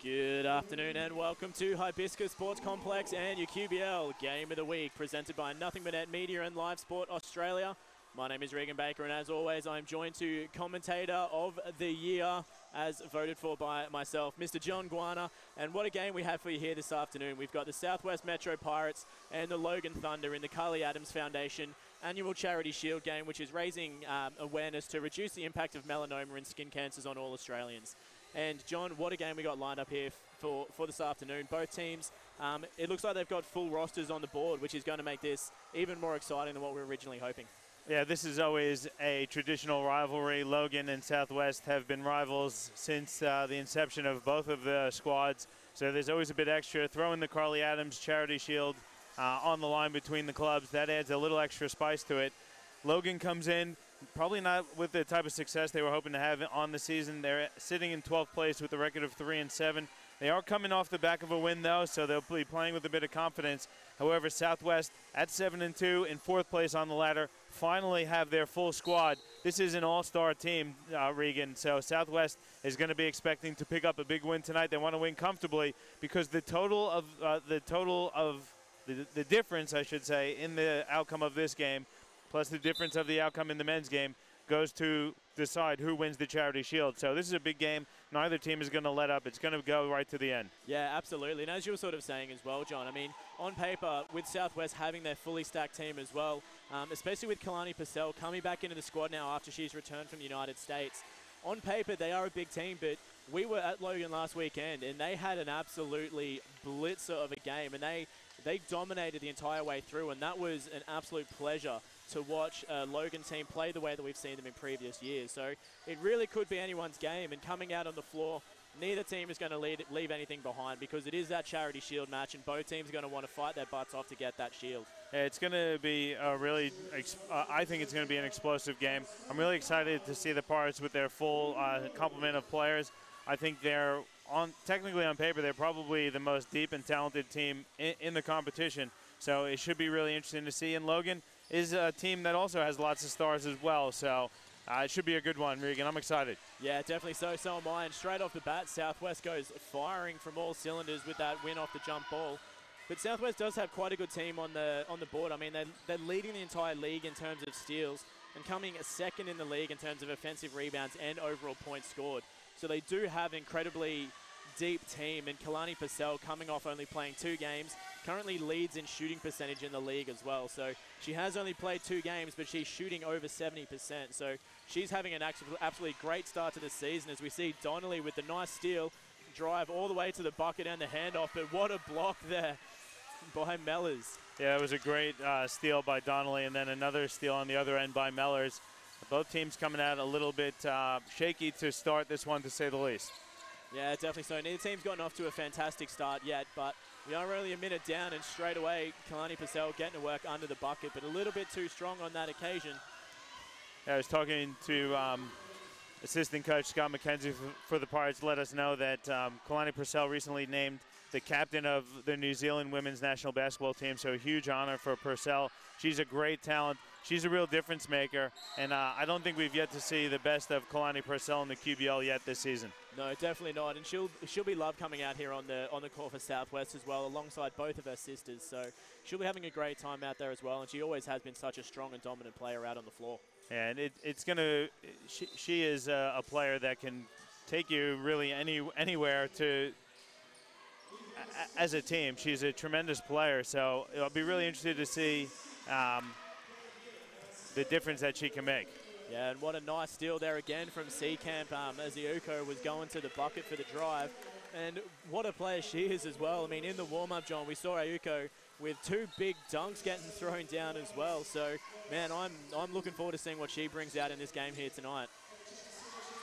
Good afternoon and welcome to Hibiscus Sports Complex and your QBL Game of the Week, presented by Nothing But Net Media and Live Sport Australia. My name is Regan Baker, and as always, I'm joined to Commentator of the Year, as voted for by myself, Mr. John Guana. And what a game we have for you here this afternoon. We've got the Southwest Metro Pirates and the Logan Thunder in the Carly Adams Foundation annual Charity Shield game, which is raising awareness to reduce the impact of melanoma and skin cancers on all Australians. And John, what a game we got lined up here for this afternoon. Both teams, it looks like they've got full rosters on the board, which is going to make this even more exciting than what we were originally hoping. Yeah, this is always a traditional rivalry. Logan and Southwest have been rivals since the inception of both of the squads. So there's always a bit extra. Throwing the Carly Adams Charity Shield on the line between the clubs, that adds a little extra spice to it. Logan comes in, probably not with the type of success they were hoping to have on the season. They're sitting in 12th place with a record of 3-7. They are coming off the back of a win, though, so they'll be playing with a bit of confidence. However, Southwest at 7-2 in 4th place on the ladder finally have their full squad. This is an all-star team, Regan, so Southwest is going to be expecting to pick up a big win tonight. They want to win comfortably because the difference, I should say, in the outcome of this game, plus the difference of the outcome in the men's game, goes to decide who wins the Charity Shield. So this is a big game. Neither team is going to let up. It's going to go right to the end. Yeah, absolutely. And as you were sort of saying as well, John, I mean, on paper, with Southwest having their fully stacked team as well, especially with Kalani Purcell coming back into the squad now after she's returned from the United States, on paper, they are a big team, but we were at Logan last weekend, and they had an absolutely blitzer of a game, and they dominated the entire way through, and that was an absolute pleasure to watch a Logan team play the way that we've seen them in previous years. So it really could be anyone's game, and coming out on the floor, neither team is going to leave anything behind because it is that Charity Shield match, and both teams are going to want to fight their butts off to get that shield. Yeah, it's going to be a really, I think it's going to be an explosive game. I'm really excited to see the Pirates with their full complement of players. I think they're, technically on paper, they're probably the most deep and talented team in the competition. So it should be really interesting to see. And Logan is a team that also has lots of stars as well. So it should be a good one, Regan. I'm excited. Yeah, definitely so. So am I. And straight off the bat, Southwest goes firing from all cylinders with that win off the jump ball. But Southwest does have quite a good team on the board. I mean, they're leading the entire league in terms of steals and coming second in the league in terms of offensive rebounds and overall points scored. So they do have an incredibly deep team, and Kalani Purcell, coming off only playing 2 games, currently leads in shooting percentage in the league as well. So she has only played 2 games, but she's shooting over 70%. So she's having an absolutely great start to the season, as we see Donnelly with the nice steal, drive all the way to the bucket and the handoff. But what a block there by Mellors. Yeah, it was a great steal by Donnelly, and then another steal on the other end by Mellors. Both teams coming out a little bit shaky to start this one, to say the least. Yeah, definitely so. Neither team's gotten off to a fantastic start yet, but we are only a minute down, and straight away, Kalani Purcell getting to work under the bucket, but a little bit too strong on that occasion. Yeah, I was talking to assistant coach Scott McKenzie for the Pirates, let us know that Kalani Purcell recently named the captain of the New Zealand women's national basketball team, so a huge honor for Purcell. She's a great talent. She's a real difference maker, and I don't think we've yet to see the best of Kalani Purcell in the QBL yet this season. No, definitely not, and she'll be loved coming out here on the court for Southwest as well, alongside both of her sisters. So she'll be having a great time out there as well, and she always has been such a strong and dominant player out on the floor. And it's gonna. She is a player that can take you really anywhere to. As a team, she's a tremendous player, so I'll be really interested to see the difference that she can make. Yeah, and what a nice steal there again from Seacamp as Iuko was going to the bucket for the drive. And what a player she is as well. I mean, in the warm-up, John, we saw Iuko with 2 big dunks getting thrown down as well. So, man, I'm looking forward to seeing what she brings out in this game here tonight.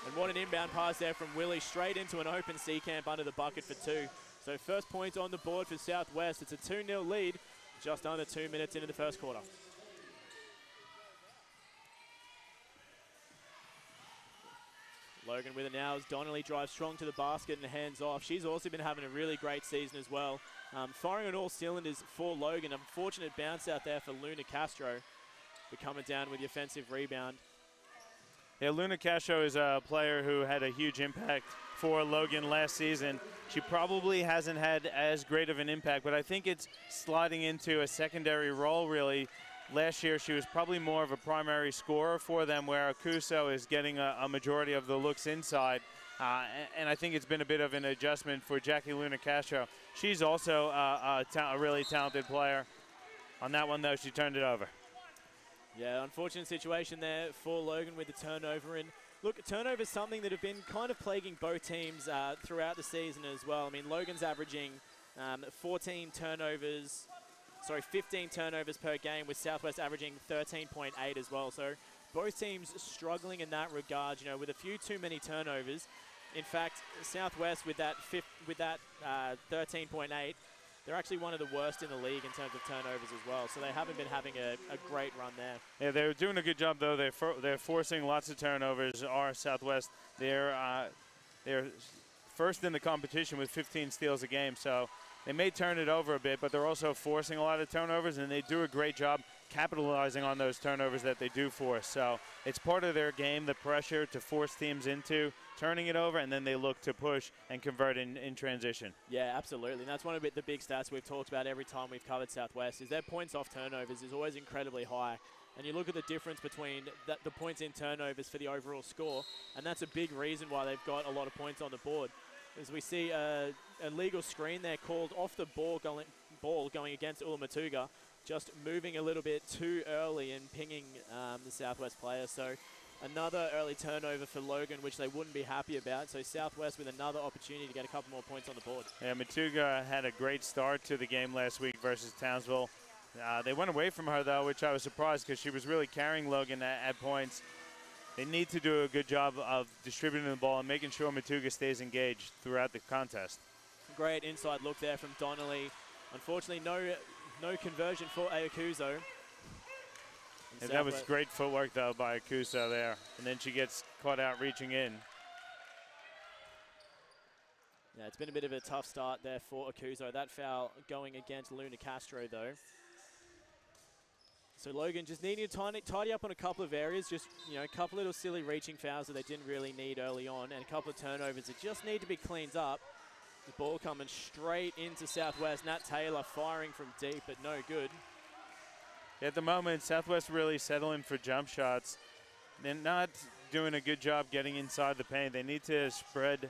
And what an inbound pass there from Willie, straight into an open Seacamp under the bucket for 2. So first point on the board for Southwest. It's a 2-0 lead just under 2 minutes into the first quarter. Logan with it now as Donnelly drives strong to the basket and hands off. She's also been having a really great season as well. Firing on all cylinders for Logan. Unfortunate bounce out there for Luna Castro. But coming down with the offensive rebound. Yeah, Luna Castro is a player who had a huge impact for Logan last season. She probably hasn't had as great of an impact, but I think it's sliding into a secondary role, really. Last year, she was probably more of a primary scorer for them, where Akuso is getting a majority of the looks inside. And I think it's been a bit of an adjustment for Jackie Luna Castro. She's also a really talented player. On that one, though, she turned it over. Yeah, unfortunate situation there for Logan with the turnover. And look, turnover is something that have been kind of plaguing both teams throughout the season as well. I mean, Logan's averaging 15 turnovers per game, with Southwest averaging 13.8 as well. So both teams struggling in that regard, you know, with a few too many turnovers. In fact, Southwest with that 13.8, they're actually one of the worst in the league in terms of turnovers as well. So they haven't been having a great run there. Yeah, they're doing a good job, though. They're forcing lots of turnovers. Our Southwest, they're first in the competition with 15 steals a game. So they may turn it over a bit, but they're also forcing a lot of turnovers, and they do a great job capitalizing on those turnovers that they do force. So it's part of their game, the pressure to force teams into turning it over, and then they look to push and convert in transition. Yeah, absolutely. And that's one of the big stats we've talked about every time we've covered Southwest, is their points off turnovers is always incredibly high. And you look at the difference between the points in turnovers for the overall score, and that's a big reason why they've got a lot of points on the board. As we see a legal screen there called off the ball going against Ulamatuga, just moving a little bit too early and pinging the Southwest player. So another early turnover for Logan, which they wouldn't be happy about. So Southwest with another opportunity to get a couple more points on the board. Yeah, Matuga had a great start to the game last week versus Townsville. They went away from her, though, which I was surprised, because she was really carrying Logan at points. They need to do a good job of distributing the ball and making sure Matuga stays engaged throughout the contest. Great inside look there from Donnelly. Unfortunately, no conversion for Ayakuzo. And that was great footwork, though, by Akuso there. And then she gets caught out reaching in. Yeah, it's been a bit of a tough start there for Akuso. That foul going against Luna Castro, though. So Logan just needing to tidy up on a couple of areas, just, you know, a couple little silly reaching fouls that they didn't really need early on, and a couple of turnovers that just need to be cleaned up. The ball coming straight into Southwest. Nat Taylor firing from deep, but no good. At the moment, Southwest really settling for jump shots. They're not doing a good job getting inside the paint. They need to spread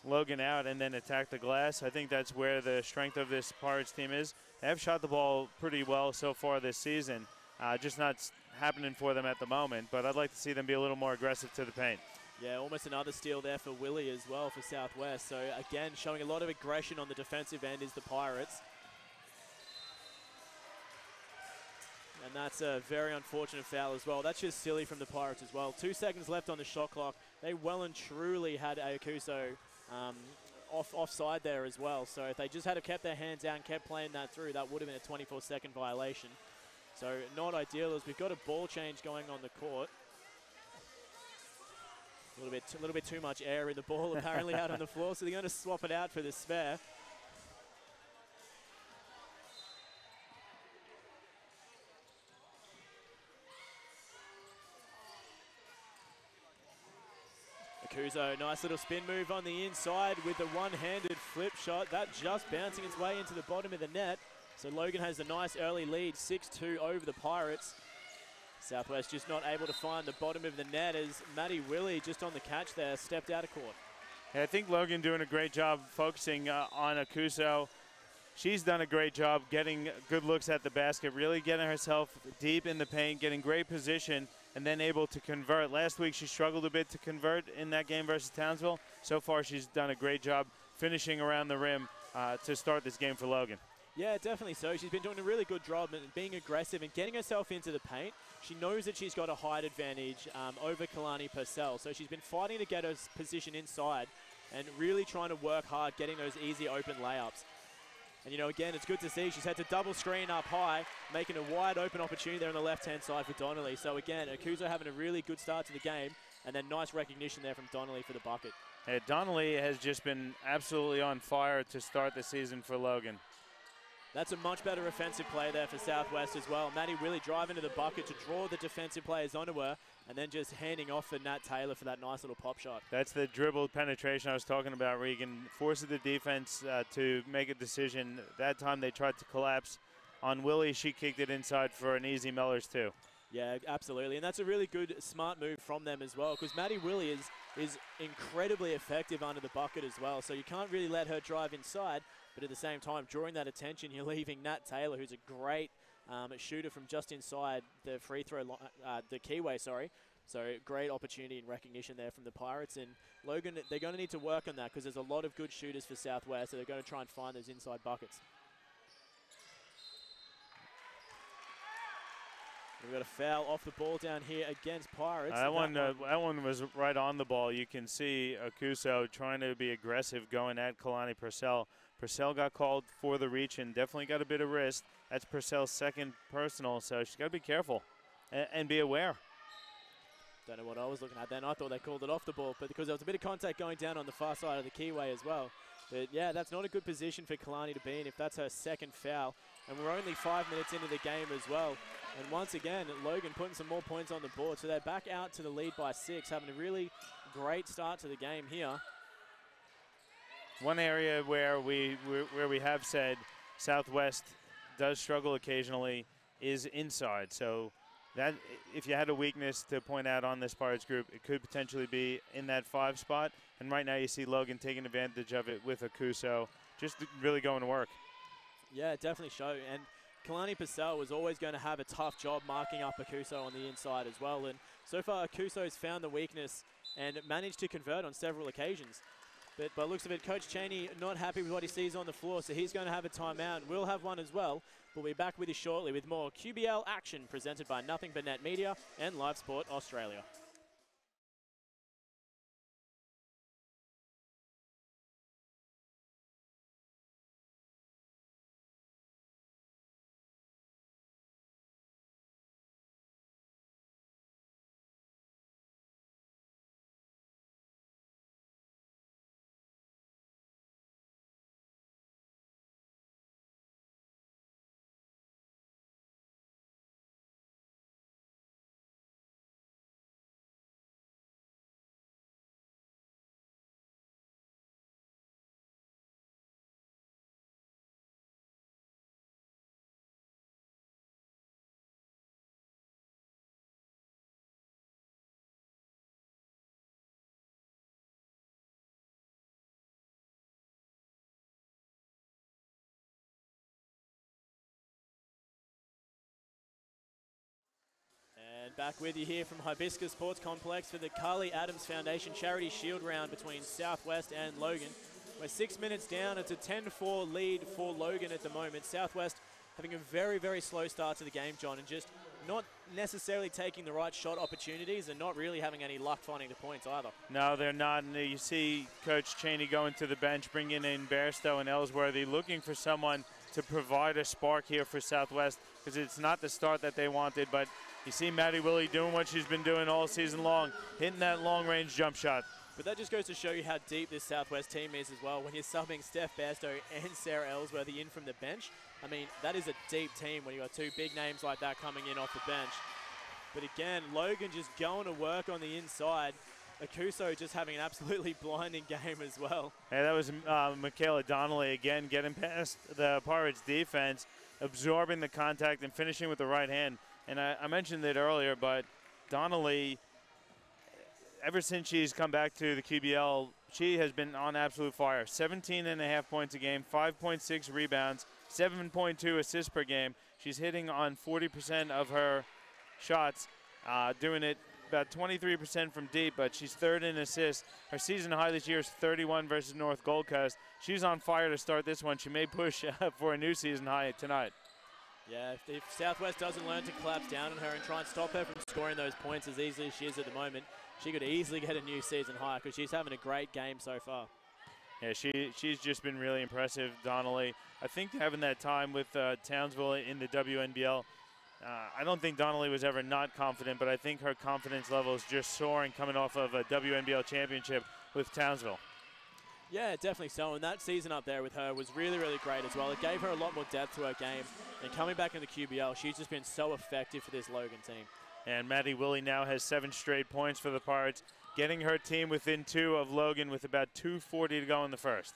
Logan out and then attack the glass. I think that's where the strength of this Pirates team is. They have shot the ball pretty well so far this season, just not happening for them at the moment, but I'd like to see them be a little more aggressive to the paint. Yeah, almost another steal there for Willie as well for Southwest. So again, showing a lot of aggression on the defensive end is the Pirates. And that's a very unfortunate foul as well. That's just silly from the Pirates as well. 2 seconds left on the shot clock. They well and truly had Ayakuso offside there as well. So if they just had kept their hands out and kept playing that through, that would have been a 24-second violation. So not ideal, as we've got a ball change going on the court. A little bit too much air in the ball apparently out on the floor, so they're going to swap it out for the spare. Akuso, nice little spin move on the inside with the one-handed flip shot. That just bouncing its way into the bottom of the net. So Logan has a nice early lead, 6-2 over the Pirates. Southwest just not able to find the bottom of the net as Maddie Willie, just on the catch there, stepped out of court. Yeah, I think Logan doing a great job focusing on Akuso. She's done a great job getting good looks at the basket, really getting herself deep in the paint, getting great position, and then able to convert. Last week she struggled a bit to convert in that game versus Townsville. So far she's done a great job finishing around the rim to start this game for Logan. Yeah, definitely so. She's been doing a really good job and being aggressive and getting herself into the paint. She knows that she's got a height advantage over Kalani Purcell, so she's been fighting to get her position inside and really trying to work hard getting those easy open layups. And, you know, again, it's good to see she's had to double screen up high, making a wide open opportunity there on the left-hand side for Donnelly. So, again, Akuso having a really good start to the game, and then nice recognition there from Donnelly for the bucket. Yeah, Donnelly has just been absolutely on fire to start the season for Logan. That's a much better offensive play there for Southwest as well. Maddie really driving to the bucket to draw the defensive players onto her, and then just handing off for Nat Taylor for that nice little pop shot. That's the dribbled penetration I was talking about, Regan. Forces the defense to make a decision. That time they tried to collapse on Willie. She kicked it inside for an easy Mellors too. Yeah, absolutely. And that's a really good, smart move from them as well, because Maddie Willie is incredibly effective under the bucket as well. So you can't really let her drive inside, but at the same time, drawing that attention, you're leaving Nat Taylor, who's a great shooter from just inside the free throw, the keyway, sorry. So great opportunity and recognition there from the Pirates. And Logan, they're going to need to work on that because there's a lot of good shooters for Southwest, so they're going to try and find those inside buckets. We've got a foul off the ball down here against Pirates. That one was right on the ball. You can see Akuso trying to be aggressive going at Kalani Purcell. Purcell got called for the reach and definitely got a bit of wrist. That's Purcell's second personal, so she's got to be careful and be aware. Don't know what I was looking at then. I thought they called it off the ball, but because there was a bit of contact going down on the far side of the keyway as well. But yeah, that's not a good position for Kalani to be in if that's her second foul. And we're only 5 minutes into the game as well. And once again, Logan putting some more points on the board. So they're back out to the lead by 6, having a really great start to the game here. One area where we have said Southwest does struggle occasionally is inside. So that if you had a weakness to point out on this Pirates group, it could potentially be in that 5 spot. And right now you see Logan taking advantage of it with Akuso, just really going to work. Yeah, definitely show. And Kalani Purcell was always going to have a tough job marking up Akuso on the inside as well. And so far, Akuso's found the weakness and managed to convert on several occasions. But by looks of it, Coach Cheney not happy with what he sees on the floor, so he's going to have a timeout. We'll have one as well. We'll be back with you shortly with more QBL action presented by Nothing But Net Media and Live Sport Australia. And back with you here from Hibiscus Sports Complex for the Carly Adams Foundation Charity Shield round between Southwest and Logan. We're 6 minutes down. It's a 10-4 lead for Logan at the moment. Southwest having a very, very slow start to the game, John, and just not necessarily taking the right shot opportunities and not really having any luck finding the points either. No, they're not. And you see Coach Cheney going to the bench, bringing in Bairstow and Ellsworthy, looking for someone to provide a spark here for Southwest because it's not the start that they wanted, but you see Maddie Willie doing what she's been doing all season long, hitting that long-range jump shot. But that just goes to show you how deep this Southwest team is as well. When you're subbing Steph Bairstow and Sarah Ellsworthy in from the bench, I mean, that is a deep team when you've got 2 big names like that coming in off the bench. But again, Logan just going to work on the inside. Akuso just having an absolutely blinding game as well. Hey, that was Michaela Donnelly again getting past the Pirates defense, absorbing the contact and finishing with the right hand. And I mentioned it earlier, but Donnelly, ever since she's come back to the QBL, she has been on absolute fire. 17.5 points a game, 5.6 rebounds, 7.2 assists per game. She's hitting on 40% of her shots, doing it about 23% from deep, but she's 3rd in assists. Her season high this year is 31 versus North Gold Coast. She's on fire to start this one. She may push for a new season high tonight. Yeah, if Southwest doesn't learn to collapse down on her and try and stop her from scoring those points as easily as she is at the moment, she could easily get a new season high because she's having a great game so far. Yeah, she's just been really impressive, Donnelly. I think having that time with Townsville in the WNBL, I don't think Donnelly was ever not confident, but I think her confidence level is just soaring coming off of a WNBL championship with Townsville. Yeah, definitely so. And that season up there with her was really, really great as well. It gave her a lot more depth to her game. And coming back in the QBL, she's just been so effective for this Logan team. And Maddie Willie now has 7 straight points for the Pirates, getting her team within 2 of Logan with about 2:40 to go in the first.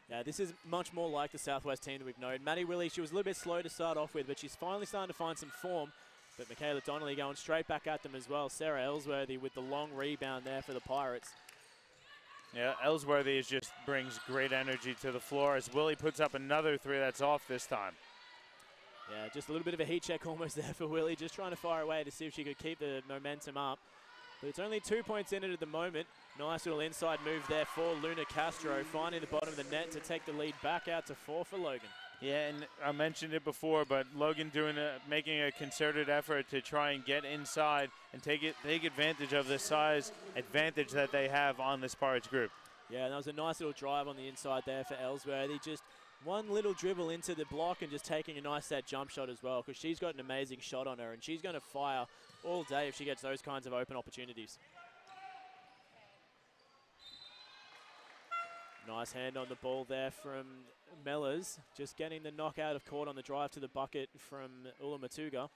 Yeah, this is much more like the Southwest team that we've known. Maddie Willie, she was a little bit slow to start off with, but she's finally starting to find some form. But Michaela Donnelly going straight back at them as well. Sarah Ellsworthy with the long rebound there for the Pirates. Yeah, Ellsworthy just brings great energy to the floor as Willie puts up another 3 that's off this time. Yeah, just a little bit of a heat check almost there for Willie, just trying to fire away to see if she could keep the momentum up. But it's only 2 points in it at the moment. Nice little inside move there for Luna Castro, finding the bottom of the net to take the lead back out to 4 for Logan. Yeah, and I mentioned it before, but Logan making a concerted effort to try and get inside and take advantage of the size advantage that they have on this Pirates group. Yeah, that was a nice little drive on the inside there for Ellsworthy. Just one little dribble into the block and just taking a nice set jump shot as well, because she's got an amazing shot on her, and she's going to fire all day if she gets those kinds of open opportunities. Nice hand on the ball there from Mellors, just getting the knock out of court on the drive to the bucket from Ula Matuga.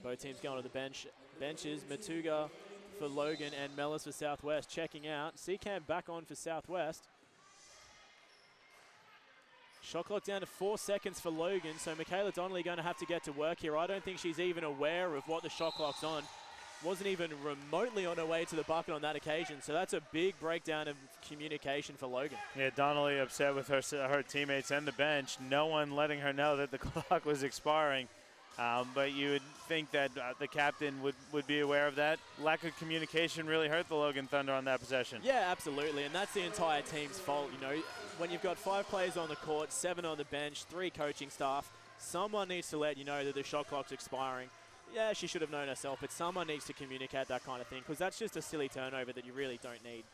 Both teams going to the benches. Matuga for Logan and Mellors for Southwest. Checking out. Seacamp back on for Southwest. Shot clock down to 4 seconds for Logan, so Michaela Donnelly going to have to get to work here. I don't think she's even aware of what the shot clock's on. Wasn't even remotely on her way to the bucket on that occasion, so that's a big breakdown of communication for Logan. Yeah, Donnelly upset with her teammates and the bench. No one letting her know that the clock was expiring. But you would think that the captain would be aware of that. Lack of communication really hurt the Logan Thunder on that possession. Yeah, absolutely, and that's the entire team's fault. You know, when you've got 5 players on the court, 7 on the bench, 3 coaching staff, someone needs to let you know that the shot clock's expiring. Yeah, she should have known herself, but someone needs to communicate that kind of thing, because that's just a silly turnover that you really don't need.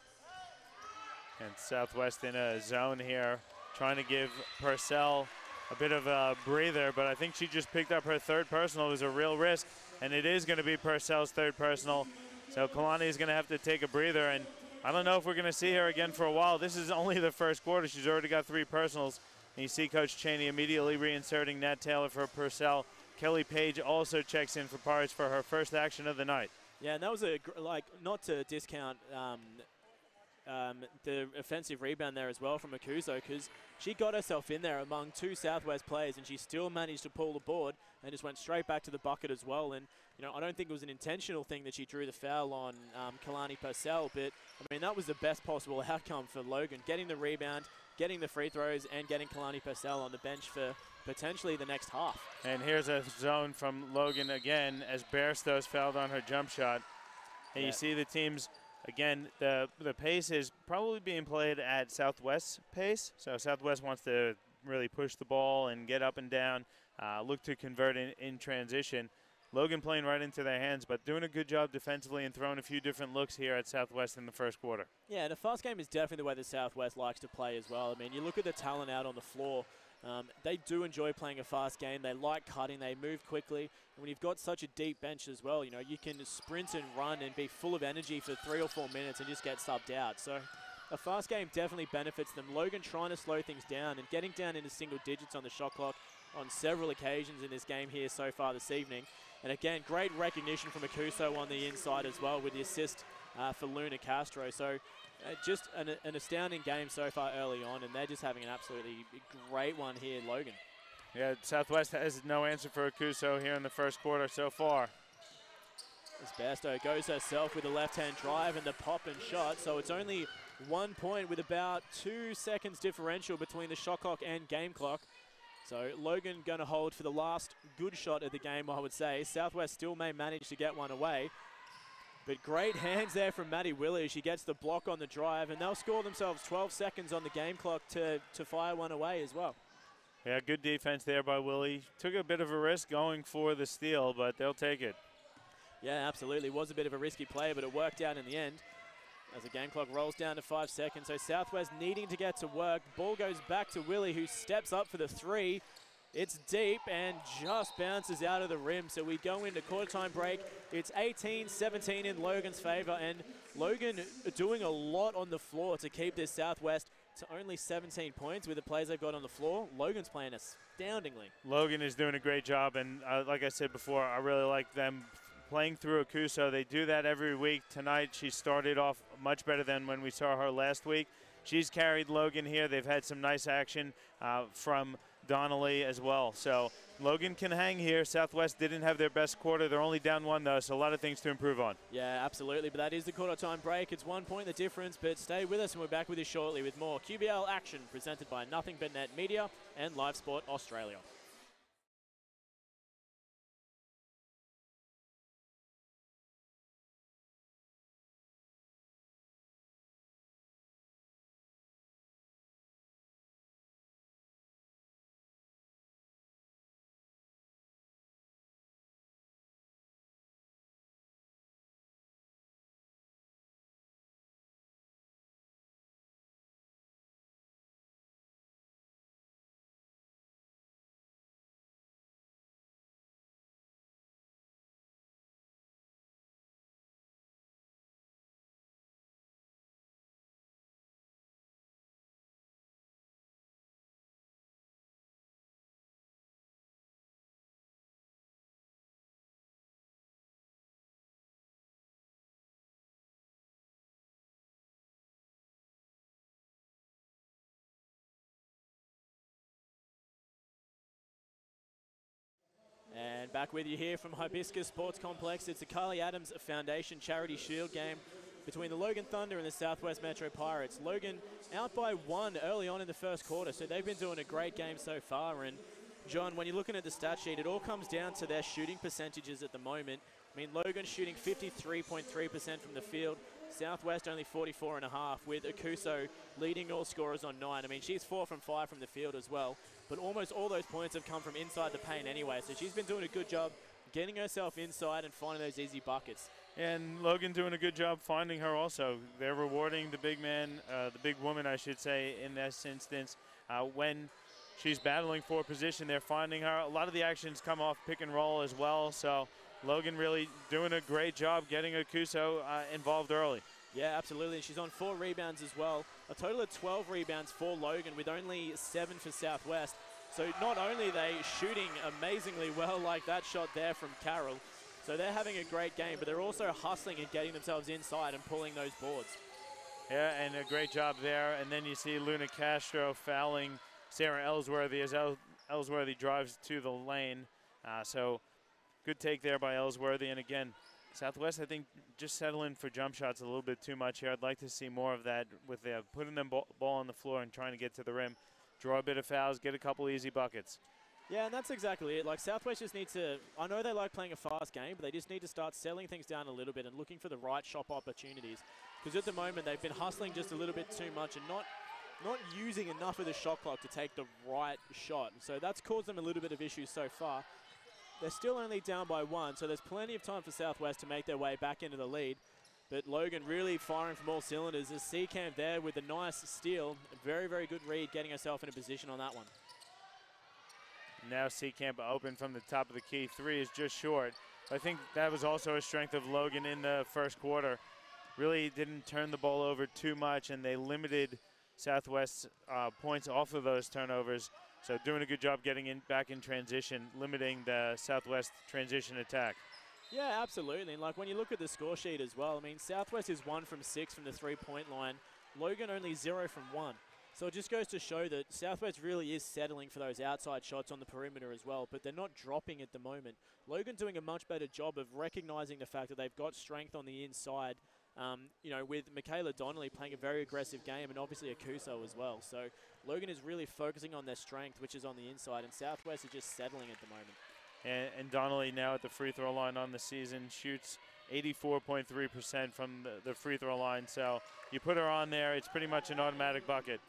And Southwest in a zone here, trying to give Purcell a bit of a breather, but I think she just picked up her 3rd personal. It was a real risk, and it is going to be Purcell's 3rd personal. So Kalani is going to have to take a breather, and I don't know if we're going to see her again for a while. This is only the first quarter. She's already got 3 personals. And you see Coach Cheney immediately reinserting Nat Taylor for Purcell. Kelly Page also checks in for Pirates for her first action of the night. Yeah, and that was not to discount the offensive rebound there as well from Akuso, because she got herself in there among 2 Southwest players, and she still managed to pull the board and just went straight back to the bucket as well. And you know, I don't think it was an intentional thing that she drew the foul on Kalani Purcell, but I mean, that was the best possible outcome for Logan, getting the rebound, getting the free throws, and getting Kalani Purcell on the bench for potentially the next half. And here's a zone from Logan again as Bairstow's fouled on her jump shot. And you see the teams, again, the pace is probably being played at Southwest's pace. So Southwest wants to really push the ball and get up and down, look to convert in transition. Logan playing right into their hands, but doing a good job defensively and throwing a few different looks here at Southwest in the first quarter. Yeah, and a fast game is definitely the way the Southwest likes to play as well. I mean, you look at the talent out on the floor. They do enjoy playing a fast game. They like cutting. They move quickly. And when you've got such a deep bench as well, you know, you can sprint and run and be full of energy for 3 or 4 minutes and just get subbed out. So a fast game definitely benefits them. Logan trying to slow things down and getting down into single digits on the shot clock on several occasions in this game here so far this evening. And again, great recognition from Akuso on the inside as well with the assist for Luna Castro. So just an astounding game so far early on, and they're just having an absolutely great one here, Logan. Yeah, Southwest has no answer for Akuso here in the first quarter so far. As Bairstow goes herself with a left-hand drive and the pop and shot, so it's only 1 point with about 2 seconds differential between the shot clock and game clock. So Logan going to hold for the last good shot of the game, I would say. Southwest still may manage to get one away. But great hands there from Maddie Willie. She gets the block on the drive, and they'll score themselves 12 seconds on the game clock to fire one away as well. Yeah, good defense there by Willie. Took a bit of a risk going for the steal, but they'll take it. Yeah, absolutely. It was a bit of a risky play, but it worked out in the end. as the game clock rolls down to 5 seconds. So Southwest needing to get to work. Ball goes back to Willie, who steps up for the three. It's deep and just bounces out of the rim. So we go into quarter time break. It's 18-17 in Logan's favor, and Logan doing a lot on the floor to keep this Southwest to only 17 points with the plays they've got on the floor. Logan's playing astoundingly. Logan is doing a great job, and like I said before, I really like them playing through Akuso. They do that every week. Tonight she started off much better than when we saw her last week. She's carried Logan here. They've had some nice action from Donnelly as well. So Logan can hang here. Southwest didn't have their best quarter. They're only down one, though, so a lot of things to improve on. Yeah, absolutely. But that is the quarter time break. It's 1 point the difference, but stay with us and we're back with you shortly with more QBL action presented by Nothing But Net Media and Live Sport Australia. And back with you here from Hibiscus Sports Complex. It's the Carly Adams Foundation Charity Shield game between the Logan Thunder and the Southwest Metro Pirates. Logan out by 1 early on in the first quarter, so they've been doing a great game so far. And John, when you're looking at the stat sheet, it all comes down to their shooting percentages at the moment. I mean, Logan shooting 53.3% from the field, Southwest only 44.5%, with Akuso leading all scorers on 9. I mean, she's 4 from 5 from the field as well, but almost all those points have come from inside the paint anyway, so she's been doing a good job getting herself inside and finding those easy buckets. And Logan doing a good job finding her also. They're rewarding the big man, the big woman, I should say, in this instance. When she's battling for position, they're finding her. A lot of the actions come off pick and roll as well, so Logan really doing a great job getting Akuso involved early. Yeah, absolutely. She's on 4 rebounds as well. A total of 12 rebounds for Logan with only 7 for Southwest. So not only are they shooting amazingly well like that shot there from Carroll, so they're having a great game, but they're also hustling and getting themselves inside and pulling those boards. Yeah, and a great job there. And then you see Luna Castro fouling Sarah Ellsworthy as Ellsworthy drives to the lane. So good take there by Ellsworthy. And again, Southwest, I think, just settling for jump shots a little bit too much here. I'd like to see more of that with putting them ball on the floor and trying to get to the rim, draw a bit of fouls, get a couple easy buckets. Yeah, and that's exactly it. Like, Southwest just needs to, I know they like playing a fast game, but they just need to start settling things down a little bit and looking for the right shot opportunities. Because at the moment, they've been hustling just a little bit too much and not using enough of the shot clock to take the right shot. So that's caused them a little bit of issues so far. They're still only down by 1, so there's plenty of time for Southwest to make their way back into the lead. But Logan really firing from all cylinders as Seacamp there with a nice steal. A very, very good read, getting herself in a position on that one. Now Seacamp open from the top of the key. 3 is just short. I think that was also a strength of Logan in the first quarter. Really didn't turn the ball over too much, and they limited Southwest's points off of those turnovers. So doing a good job getting back in transition, limiting the Southwest transition attack. Yeah, absolutely. And like when you look at the score sheet as well, I mean, Southwest is 1 from 6 from the 3-point line. Logan only 0 from 1. So it just goes to show that Southwest really is settling for those outside shots on the perimeter as well, but they're not dropping at the moment. Logan doing a much better job of recognizing the fact that they've got strength on the inside, you know, with Michaela Donnelly playing a very aggressive game and obviously Akuso as well. So Logan is really focusing on their strength, which is on the inside, and Southwest is just settling at the moment. And Donnelly now at the free throw line on the season shoots 84.3% from the free throw line. So you put her on there, it's pretty much an automatic bucket.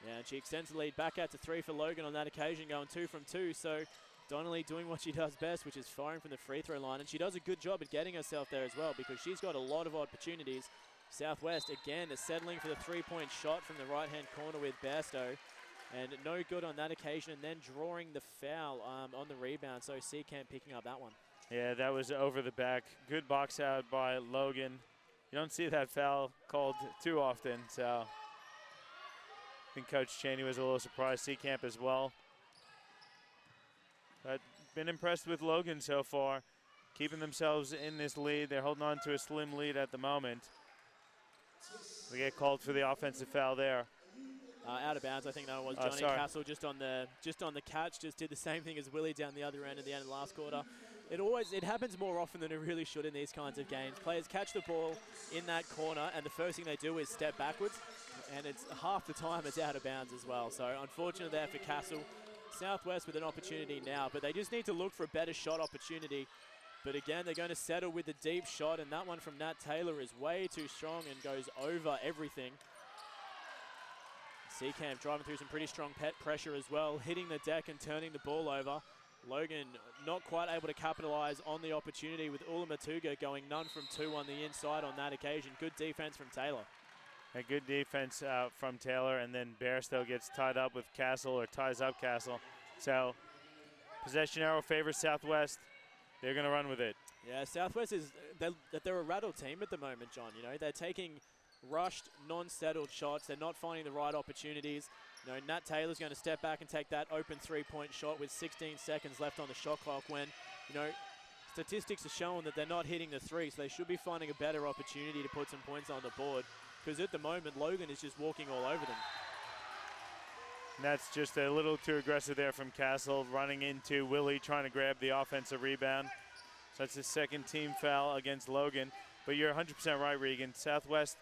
Yeah, and she extends the lead back out to 3 for Logan on that occasion, going 2 from 2. So Donnelly doing what she does best, which is firing from the free throw line. And she does a good job at getting herself there as well, because she's got a lot of opportunities Southwest again is settling for the three-point shot from the right-hand corner with Bairstow. And no good on that occasion, and then drawing the foul on the rebound. So Seacamp picking up that one. Yeah, that was over the back. Good box out by Logan. You don't see that foul called too often, so I think Coach Cheney was a little surprised. Seacamp as well. But been impressed with Logan so far, keeping themselves in this lead. They're holding on to a slim lead at the moment. They get called for the offensive foul there. Out of bounds, I think that was Johnny Castle just on the catch. Just did the same thing as Willie down the other end at the end of the last quarter. It happens more often than it really should in these kinds of games. Players catch the ball in that corner, and the first thing they do is step backwards, and it's half the time it's out of bounds as well. So unfortunate there for Castle. Southwest with an opportunity now, but they just need to look for a better shot opportunity. But again, they're going to settle with the deep shot, and that one from Nat Taylor is way too strong and goes over everything. Seacamp driving through some pretty strong pressure as well, hitting the deck and turning the ball over. Logan not quite able to capitalize on the opportunity with Ulamatuga going none from two on the inside on that occasion. Good defense from Taylor. A good defense from Taylor, and then Bairstow gets tied up with Castle, or ties up Castle. So possession arrow favors Southwest. They're going to run with it. Yeah, Southwest they're a rattled team at the moment, John. You know, they're taking rushed, non-settled shots. They're not finding the right opportunities. You know, Nat Taylor's going to step back and take that open three-point shot with 16 seconds left on the shot clock when, you know, statistics are showing that they're not hitting the three, so they should be finding a better opportunity to put some points on the board, because at the moment, Logan is just walking all over them. And that's just a little too aggressive there from Castle, running into Willie, trying to grab the offensive rebound. So that's his second team foul against Logan. But you're 100% right, Regan. Southwest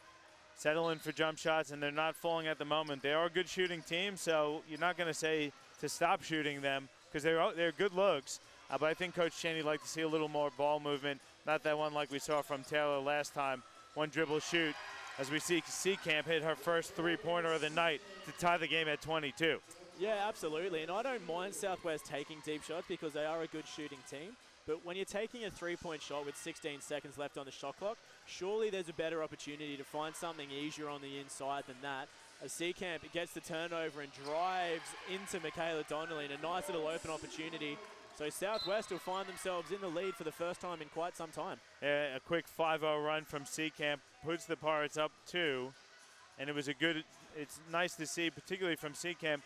settling for jump shots, and they're not falling at the moment. They are a good shooting team, so you're not going to say to stop shooting them, because they're good looks. But I think Coach Cheney would like to see a little more ball movement, not that one like we saw from Taylor last time. One dribble shoot, as we see Seacamp hit her first three-pointer of the night to tie the game at 22. Yeah, absolutely. And I don't mind Southwest taking deep shots because they are a good shooting team. But when you're taking a three-point shot with 16 seconds left on the shot clock, surely there's a better opportunity to find something easier on the inside than that. As Seacamp gets the turnover and drives into Michaela Donnelly in a nice little open opportunity. So Southwest will find themselves in the lead for the first time in quite some time. Yeah, a quick 5-0 run from Seacamp puts the Pirates up 2. And it's nice to see, particularly from Seacamp,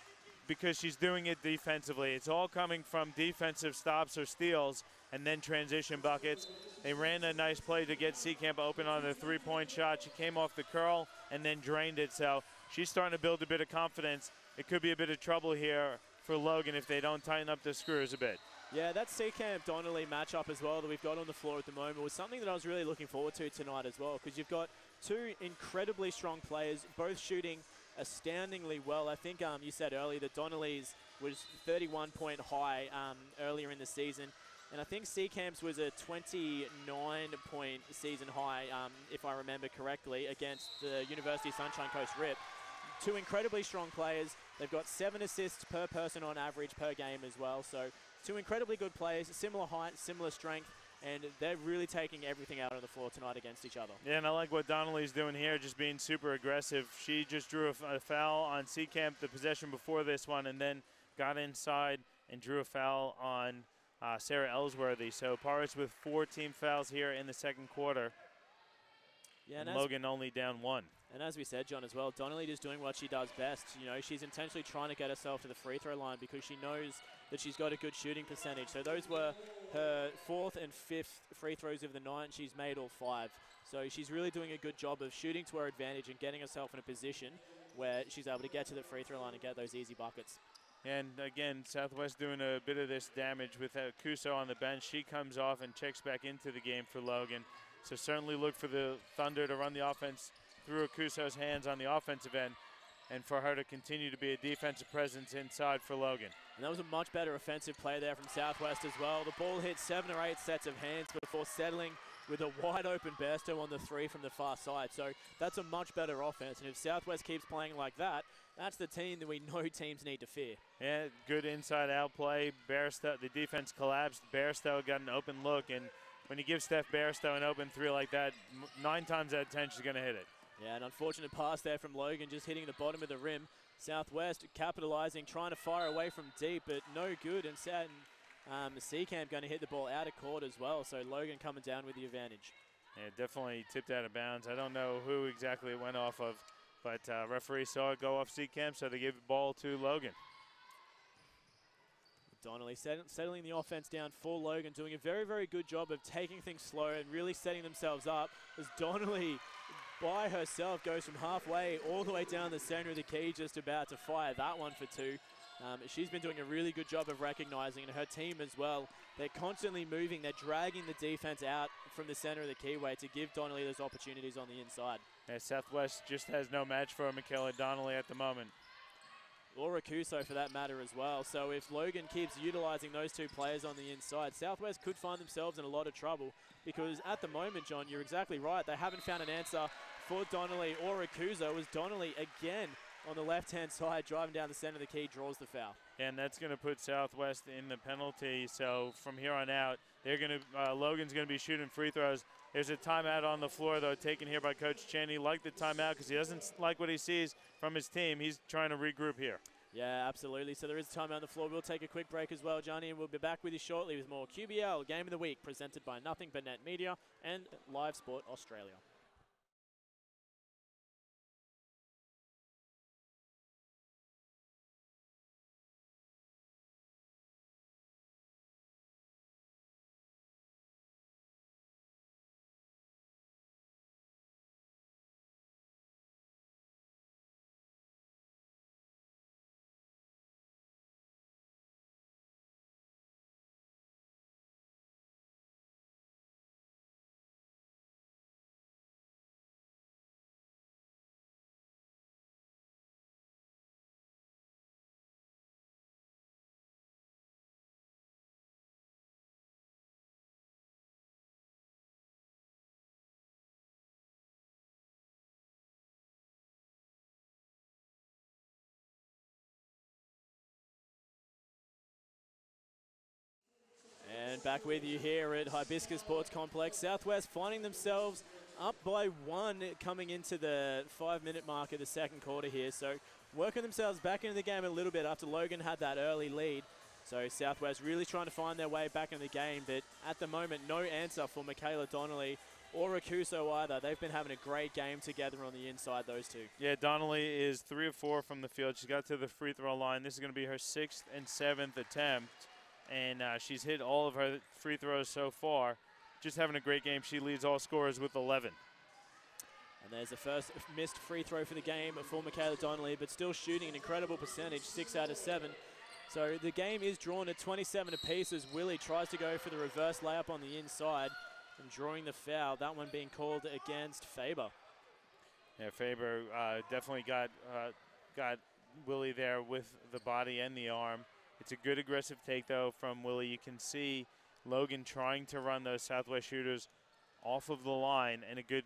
because she's doing it defensively. It's all coming from defensive stops or steals and then transition buckets. They ran a nice play to get Seacamp open on the three-point shot. She came off the curl and then drained it. So she's starting to build a bit of confidence. It could be a bit of trouble here for Logan if they don't tighten up the screws a bit. Yeah, that Seacamp-Donnelly matchup as well that we've got on the floor at the moment was something that I was really looking forward to tonight as well, because you've got two incredibly strong players, both shooting astoundingly well. I think you said earlier that Donnelly's was 31-point high earlier in the season, and I think Seacamp's was a 29-point season high, if I remember correctly, against the University Sunshine Coast Rip. Two incredibly strong players. They've got 7 assists per person on average per game as well. So two incredibly good players, similar height, similar strength, and they're really taking everything out on the floor tonight against each other. Yeah, and I like what Donnelly's doing here, just being super aggressive. She just drew a foul on Seacamp the possession before this one, and then got inside and drew a foul on Sarah Ellsworthy. So Pirates with 4 team fouls here in the second quarter. Yeah, and Logan only down 1. And as we said, John, as well, Donnelly just doing what she does best. You know, she's intentionally trying to get herself to the free throw line because she knows that she's got a good shooting percentage. So those were her 4th and 5th free throws of the night, and she's made all 5. So she's really doing a good job of shooting to her advantage and getting herself in a position where she's able to get to the free throw line and get those easy buckets. And again, Southwest doing a bit of this damage with Kuso on the bench. She comes off and checks back into the game for Logan. So certainly look for the Thunder to run the offense through Akuso's hands on the offensive end, and for her to continue to be a defensive presence inside for Logan. And that was a much better offensive play there from Southwest as well. The ball hit 7 or 8 sets of hands before settling with a wide open Bairstow on the 3 from the far side. So that's a much better offense. And if Southwest keeps playing like that, that's the team that we know teams need to fear. Yeah, good inside out play. Bairstow, the defense collapsed. Bairstow got an open look and when you give Steph Bairstow an open three like that, 9 times out of 10 she's going to hit it. Yeah, an unfortunate pass there from Logan, just hitting the bottom of the rim. Southwest capitalizing, trying to fire away from deep, but no good. And Seacamp going to hit the ball out of court as well. So Logan coming down with the advantage. Yeah, definitely tipped out of bounds. I don't know who exactly it went off of, but referee saw it go off Seacamp, so they gave the ball to Logan. Donnelly settling the offense down for Logan, doing a very, very good job of taking things slow and really setting themselves up as Donnelly by herself goes from halfway all the way down the center of the key, just about to fire that one for 2. She's been doing a really good job of recognizing, and her team as well. They're constantly moving. They're dragging the defense out from the center of the keyway to give Donnelly those opportunities on the inside. Yeah, Southwest just has no match for Michaela Donnelly at the moment. Or Rakuso for that matter as well. So if Logan keeps utilizing those 2 players on the inside, Southwest could find themselves in a lot of trouble, because at the moment, John, you're exactly right. They haven't found an answer for Donnelly or Rakuso, as Donnelly again on the left-hand side driving down the center of the key draws the foul. And that's going to put Southwest in the penalty. So from here on out, they're going to Logan's going to be shooting free throws. There's a timeout on the floor, though, taken here by Coach Chen. He liked the timeout because he doesn't like what he sees from his team. He's trying to regroup here. Yeah, absolutely. So there is time on the floor. We'll take a quick break as well, Johnny, and we'll be back with you shortly with more QBL Game of the Week presented by Nothing But Net Media and Live Sport Australia. And back with you here at Hibiscus Sports Complex. Southwest finding themselves up by 1 coming into the 5-minute mark of the second quarter here. So working themselves back into the game a little bit after Logan had that early lead. So Southwest really trying to find their way back in the game, but at the moment, no answer for Michaela Donnelly or Rakuso either. They've been having a great game together on the inside, those 2. Yeah, Donnelly is 3 of 4 from the field. She's got to the free throw line. This is going to be her 6th and 7th attempt. And she's hit all of her free throws so far. Just having a great game. She leads all scorers with 11. And there's the first missed free throw for the game for Michaela Donnelly, but still shooting an incredible percentage, 6 out of 7. So the game is drawn at 27 apiece as Willie tries to go for the reverse layup on the inside and drawing the foul. That one being called against Faber. Yeah, Faber definitely got Willie there with the body and the arm. It's a good aggressive take, though, from Willie. You can see Logan trying to run those Southwest shooters off of the line, and a good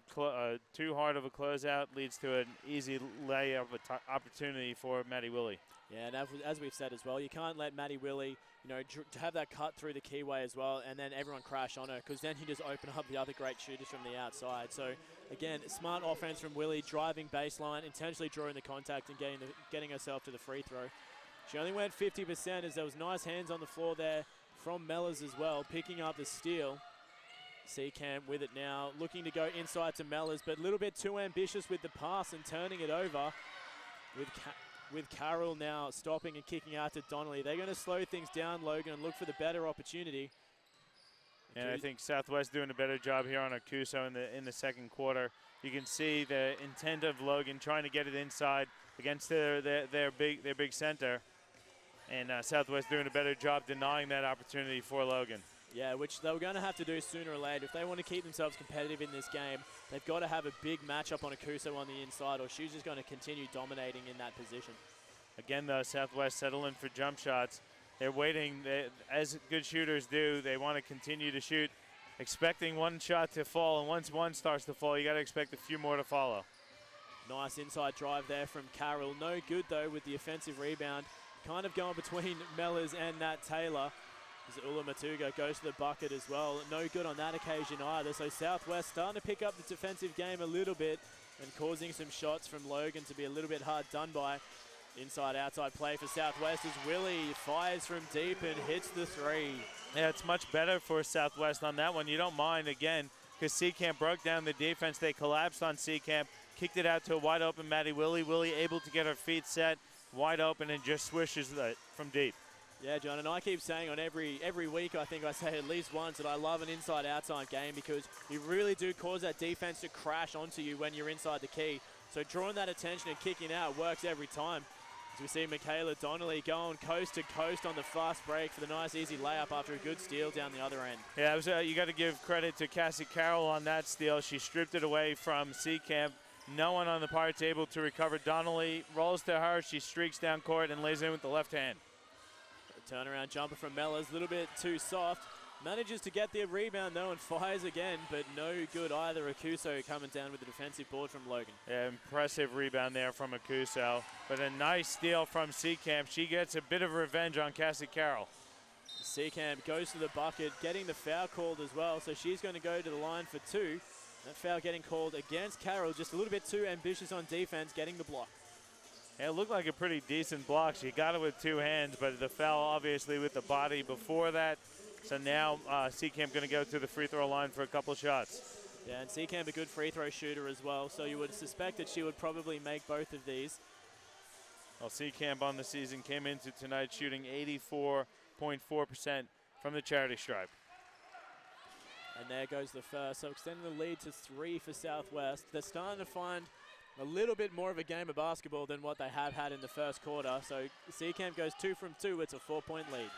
too hard of a closeout leads to an easy layup opportunity for Maddie Willie. Yeah, and as we've said as well, you can't let Maddie Willie, to have that cut through the keyway as well, and then everyone crash on her, because then you just open up the other great shooters from the outside. So again, smart offense from Willie, driving baseline, intentionally drawing the contact and getting herself to the free throw. She only went 50% as there was nice hands on the floor there from Mellors as well, picking up the steal. Seacamp with it now, looking to go inside to Mellors, but a little bit too ambitious with the pass and turning it over with Carroll now stopping and kicking out to Donnelly. They're going to slow things down, Logan, and look for the better opportunity. And I think Southwest doing a better job here on Akuso in the second quarter. You can see the intent of Logan trying to get it inside against their big center. And Southwest doing a better job denying that opportunity for Logan. Yeah, which they were going to have to do sooner or later. If they want to keep themselves competitive in this game, they've got to have a big matchup on Akuso on the inside, or she's just going to continue dominating in that position. Again, though, Southwest settling for jump shots. They're waiting, as good shooters do. They want to continue to shoot, expecting one shot to fall. And once one starts to fall, you got to expect a few more to follow. Nice inside drive there from Carroll. No good, though, with the offensive rebound. Kind of going between Mellors and Nat Taylor. As Ula Matuga goes to the bucket as well. No good on that occasion either. So Southwest starting to pick up the defensive game a little bit and causing some shots from Logan to be a little bit hard done by. Inside-outside play for Southwest as Willie fires from deep and hits the three. Yeah, it's much better for Southwest on that one. You don't mind, again, because Seacamp broke down the defense. They collapsed on Seacamp, kicked it out to a wide-open Maddie Willie. Willie able to get her feet set, wide open, and just swishes it from deep. Yeah, John, and I keep saying on every week, I think I say at least once, that I love an inside-outside game because you really do cause that defense to crash onto you when you're inside the key. So drawing that attention and kicking out works every time. As we see Michaela Donnelly going coast to coast on the fast break for the nice easy layup after a good steal down the other end. Yeah, it was, you got to give credit to Cassie Carroll on that steal. She stripped it away from Seacamp. No one on the Pirates able to recover. Donnelly rolls to her. She streaks down court and lays in with the left hand. Turnaround jumper from Mellors, a little bit too soft. Manages to get the rebound though and fires again, but no good either. Akuso coming down with the defensive board from Logan. Yeah, impressive rebound there from Akuso, but a nice steal from Seacamp. She gets a bit of revenge on Cassie Carroll. Seacamp goes to the bucket, getting the foul called as well, so she's going to go to the line for two. That foul getting called against Carroll, just a little bit too ambitious on defense, getting the block. Yeah, it looked like a pretty decent block. She got it with two hands, but the foul obviously with the body before that. So now Seacamp going to go to the free throw line for a couple shots. Yeah, and Seacamp a good free throw shooter as well, so you would suspect that she would probably make both of these. Well, Seacamp on the season came into tonight shooting 84.4% from the charity stripe. And there goes the first, so extending the lead to 3 for Southwest. They're starting to find a little bit more of a game of basketball than what they have had in the first quarter. So Seacamp goes 2 from 2. It's a 4-point lead.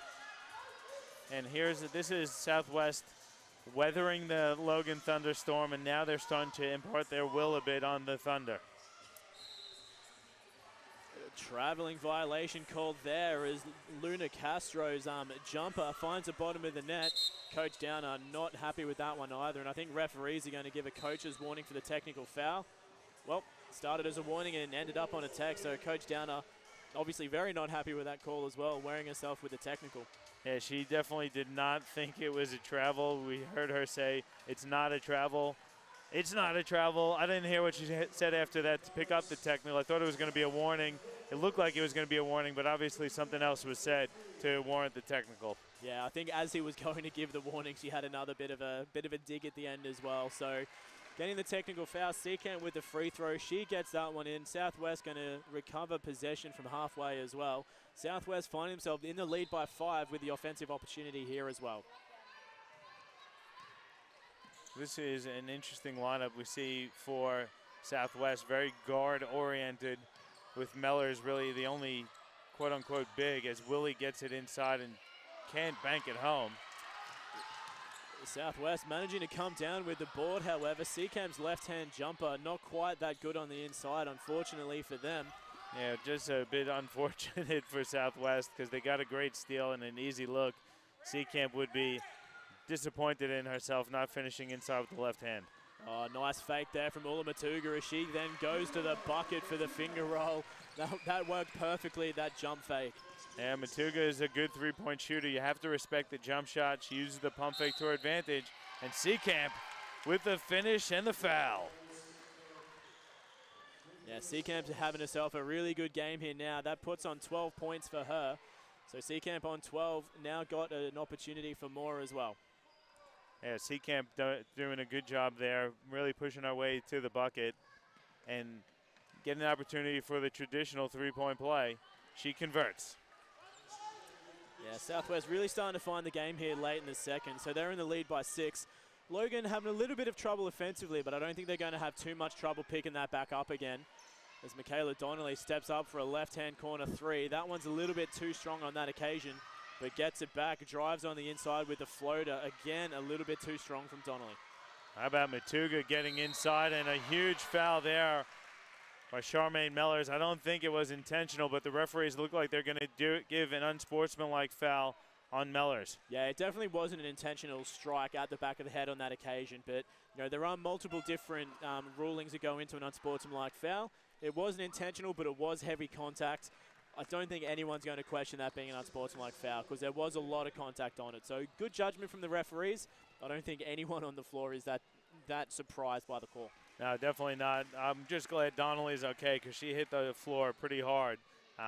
And this is Southwest weathering the Logan thunderstorm, and now they're starting to impart their will a bit on the Thunder. Traveling violation called there as Luna Castro's jumper finds the bottom of the net. Coach Downer not happy with that one either, and I think referees are going to give a coach's warning for the technical foul. Well, started as a warning and ended up on a tech, so Coach Downer obviously very not happy with that call as well, wearing herself with the technical. Yeah, she definitely did not think it was a travel. We heard her say, it's not a travel. It's not a travel. I didn't hear what she said after that to pick up the technical. I thought it was going to be a warning. It looked like it was going to be a warning, but obviously something else was said to warrant the technical. Yeah, I think as he was going to give the warning, she had another bit of a dig at the end as well. So getting the technical foul, Seacamp with the free throw. She gets that one in. Southwest going to recover possession from halfway as well. Southwest finding themselves in the lead by 5 with the offensive opportunity here as well. This is an interesting lineup we see for Southwest, very guard-oriented, with Mellors really the only quote-unquote big as Willie gets it inside and can't bank it home. Southwest managing to come down with the board, however. Seacamp's left-hand jumper not quite that good on the inside, unfortunately for them. Yeah, just a bit unfortunate for Southwest because they got a great steal and an easy look. Seacamp would be disappointed in herself not finishing inside with the left hand. Oh, nice fake there from Ula Matuga as she then goes to the bucket for the finger roll. That worked perfectly, that jump fake. Yeah, Matuga is a good three-point shooter. You have to respect the jump shot. She uses the pump fake to her advantage. And Seacamp with the finish and the foul. Yeah, Seacamp's having herself a really good game here now. That puts on 12 points for her. So Seacamp on 12, now got an opportunity for more as well. Yeah, Seacamp doing a good job there, really pushing our way to the bucket and getting an opportunity for the traditional three-point play. She converts. Yeah, Southwest really starting to find the game here late in the second. So they're in the lead by 6. Logan having a little bit of trouble offensively, but I don't think they're going to have too much trouble picking that back up again. As Michaela Donnelly steps up for a left-hand corner 3. That one's a little bit too strong on that occasion, but gets it back, drives on the inside with the floater. Again, a little bit too strong from Donnelly. How about Matuga getting inside, and a huge foul there by Charmaine Mellors. I don't think it was intentional, but the referees look like they're going to give an unsportsmanlike foul on Mellors. Yeah, it definitely wasn't an intentional strike at the back of the head on that occasion, but you know there are multiple different rulings that go into an unsportsmanlike foul. It wasn't intentional, but it was heavy contact. I don't think anyone's going to question that being an unsportsmanlike foul because there was a lot of contact on it. So good judgment from the referees. I don't think anyone on the floor is that surprised by the call. No, definitely not. I'm just glad Donnelly's okay because she hit the floor pretty hard.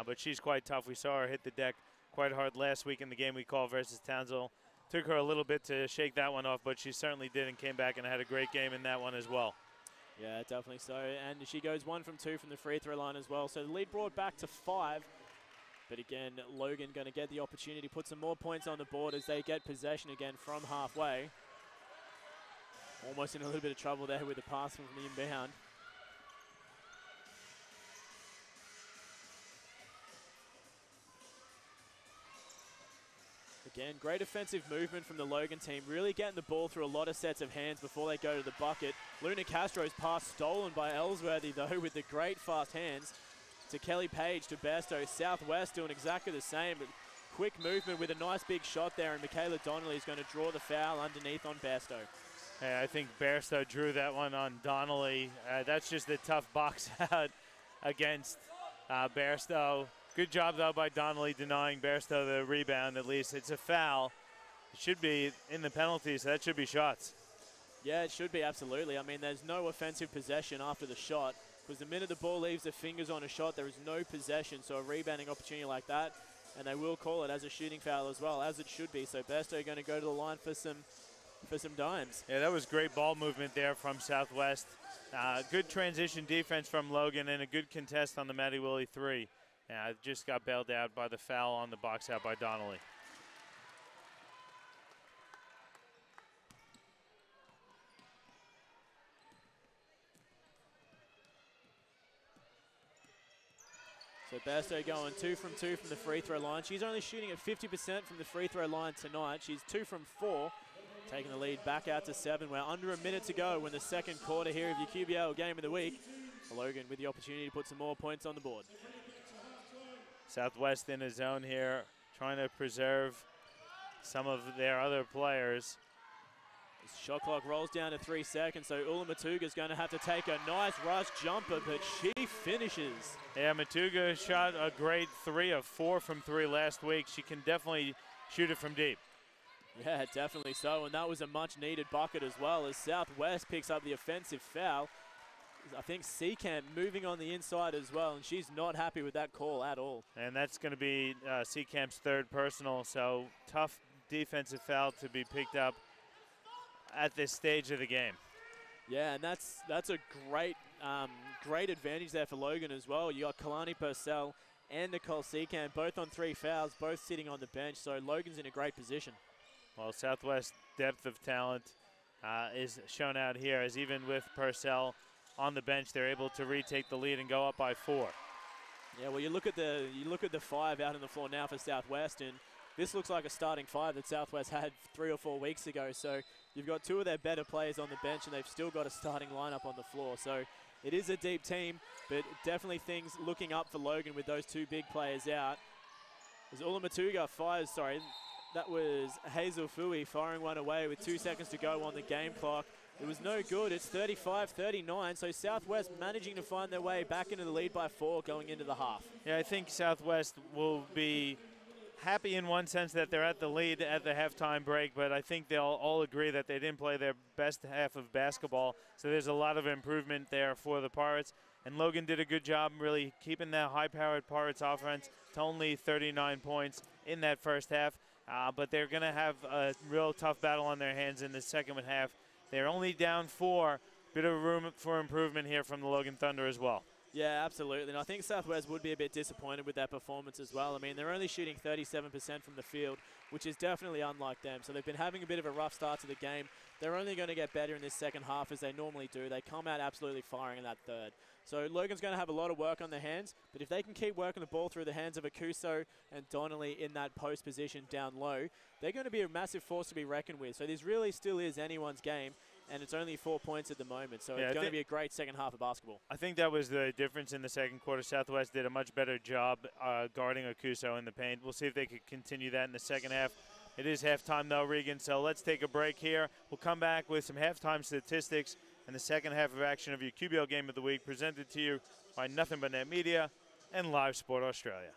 But she's quite tough. We saw her hit the deck quite hard last week in the game we called versus Townsville. Took her a little bit to shake that one off, but she certainly did and came back and had a great game in that one as well. Yeah, definitely so. And she goes 1 from 2 from the free throw line as well. So the lead brought back to 5. But again, Logan going to get the opportunity to put some more points on the board as they get possession again from halfway. Almost in a little bit of trouble there with the pass from the inbound. Again, great offensive movement from the Logan team, really getting the ball through a lot of sets of hands before they go to the bucket. Luna Castro's pass stolen by Ellsworthy, though, with the great fast hands to Kelly Page to Bairstow. Southwest doing exactly the same, but quick movement with a nice big shot there, and Michaela Donnelly is going to draw the foul underneath on Bairstow. Hey, I think Bairstow drew that one on Donnelly. That's just a tough box out against Bairstow. Good job, though, by Donnelly denying Bairstow the rebound, at least. It's a foul. It should be in the penalties, so that should be shots. Yeah, it should be, absolutely. I mean, there's no offensive possession after the shot, because the minute the ball leaves the fingers on a shot, there is no possession. So a rebounding opportunity like that, and they will call it as a shooting foul as well, as it should be. So Bairstow going to go to the line for some dimes. Yeah, that was great ball movement there from Southwest. Good transition defense from Logan and a good contest on the Matty Willie 3. Just got bailed out by the foul on the box out by Donnelly. So Bairstow going 2 from 2 from the free throw line. She's only shooting at 50% from the free throw line tonight. She's 2 from 4, taking the lead back out to 7. We're under a minute to go in the second quarter here of your QBL Game of the Week. Logan with the opportunity to put some more points on the board. Southwest in a zone here, trying to preserve some of their other players. Shot clock rolls down to 3 seconds, so Ula Matuga is going to have to take a nice rush jumper, but she finishes. Yeah, Matuga shot a great 3 of 4 from 3 last week. She can definitely shoot it from deep. Yeah, definitely so, and that was a much-needed bucket as well, as Southwest picks up the offensive foul. I think Seacamp moving on the inside as well, and she's not happy with that call at all. And that's going to be Seacamp's 3rd personal, so tough defensive foul to be picked up at this stage of the game. Yeah, and that's a great great advantage there for Logan as well. You got Kalani Purcell and Nicole Seacamp both on 3 fouls, both sitting on the bench, so Logan's in a great position. Well, Southwest depth of talent is shown out here, as even with Purcell on the bench, they're able to retake the lead and go up by 4. Yeah, well, you look at the 5 out on the floor now for Southwest, and this looks like a starting 5 that Southwest had 3 or 4 weeks ago. So you've got 2 of their better players on the bench, and they've still got a starting lineup on the floor. So it is a deep team, but definitely things looking up for Logan with those 2 big players out. As Ula Matuga fires, that was Hazel Fui firing one away with 2 seconds to go on the game clock. It was no good. It's 35-39, so Southwest managing to find their way back into the lead by 4 going into the half. Yeah, I think Southwest will be happy in one sense that they're at the lead at the halftime break, but I think they'll all agree that they didn't play their best half of basketball, so there's a lot of improvement there for the Pirates. And Logan did a good job really keeping that high-powered Pirates offense to only 39 points in that first half, but they're going to have a real tough battle on their hands in the second half. They're only down 4. Bit of room for improvement here from the Logan Thunder as well. Yeah, absolutely. And I think Southwest would be a bit disappointed with that performance as well. I mean, they're only shooting 37% from the field, which is definitely unlike them. So they've been having a bit of a rough start to the game. They're only going to get better in this second half as they normally do. They come out absolutely firing in that third. So Logan's going to have a lot of work on their hands, but if they can keep working the ball through the hands of Akuso and Donnelly in that post position down low, they're going to be a massive force to be reckoned with. So this really still is anyone's game, and it's only 4 points at the moment. So it's going to be a great second half of basketball. I think that was the difference in the second quarter. Southwest did a much better job guarding Akuso in the paint. We'll see if they could continue that in the second half. It is halftime, though, Regan, so let's take a break here. We'll come back with some halftime statistics and the second half of action of your QBL Game of the Week, presented to you by Nothing But Net Media and Live Sport Australia.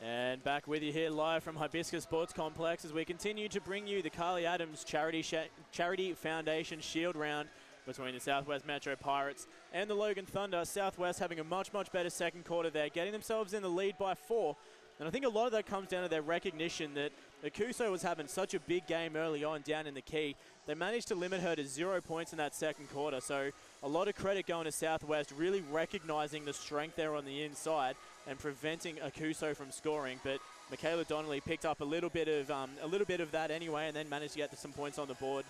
And back with you here live from Hibiscus Sports Complex as we continue to bring you the Carly Adams Charity Foundation Shield Round between the Southwest Metro Pirates and the Logan Thunder. Southwest having a much better second quarter there, getting themselves in the lead by 4. And I think a lot of that comes down to their recognition that Akuso was having such a big game early on down in the key. They managed to limit her to 0 points in that second quarter. So a lot of credit going to Southwest, really recognizing the strength there on the inside and preventing Akuso from scoring. But Michaela Donnelly picked up a little bit of that anyway, and then managed to get some points on the board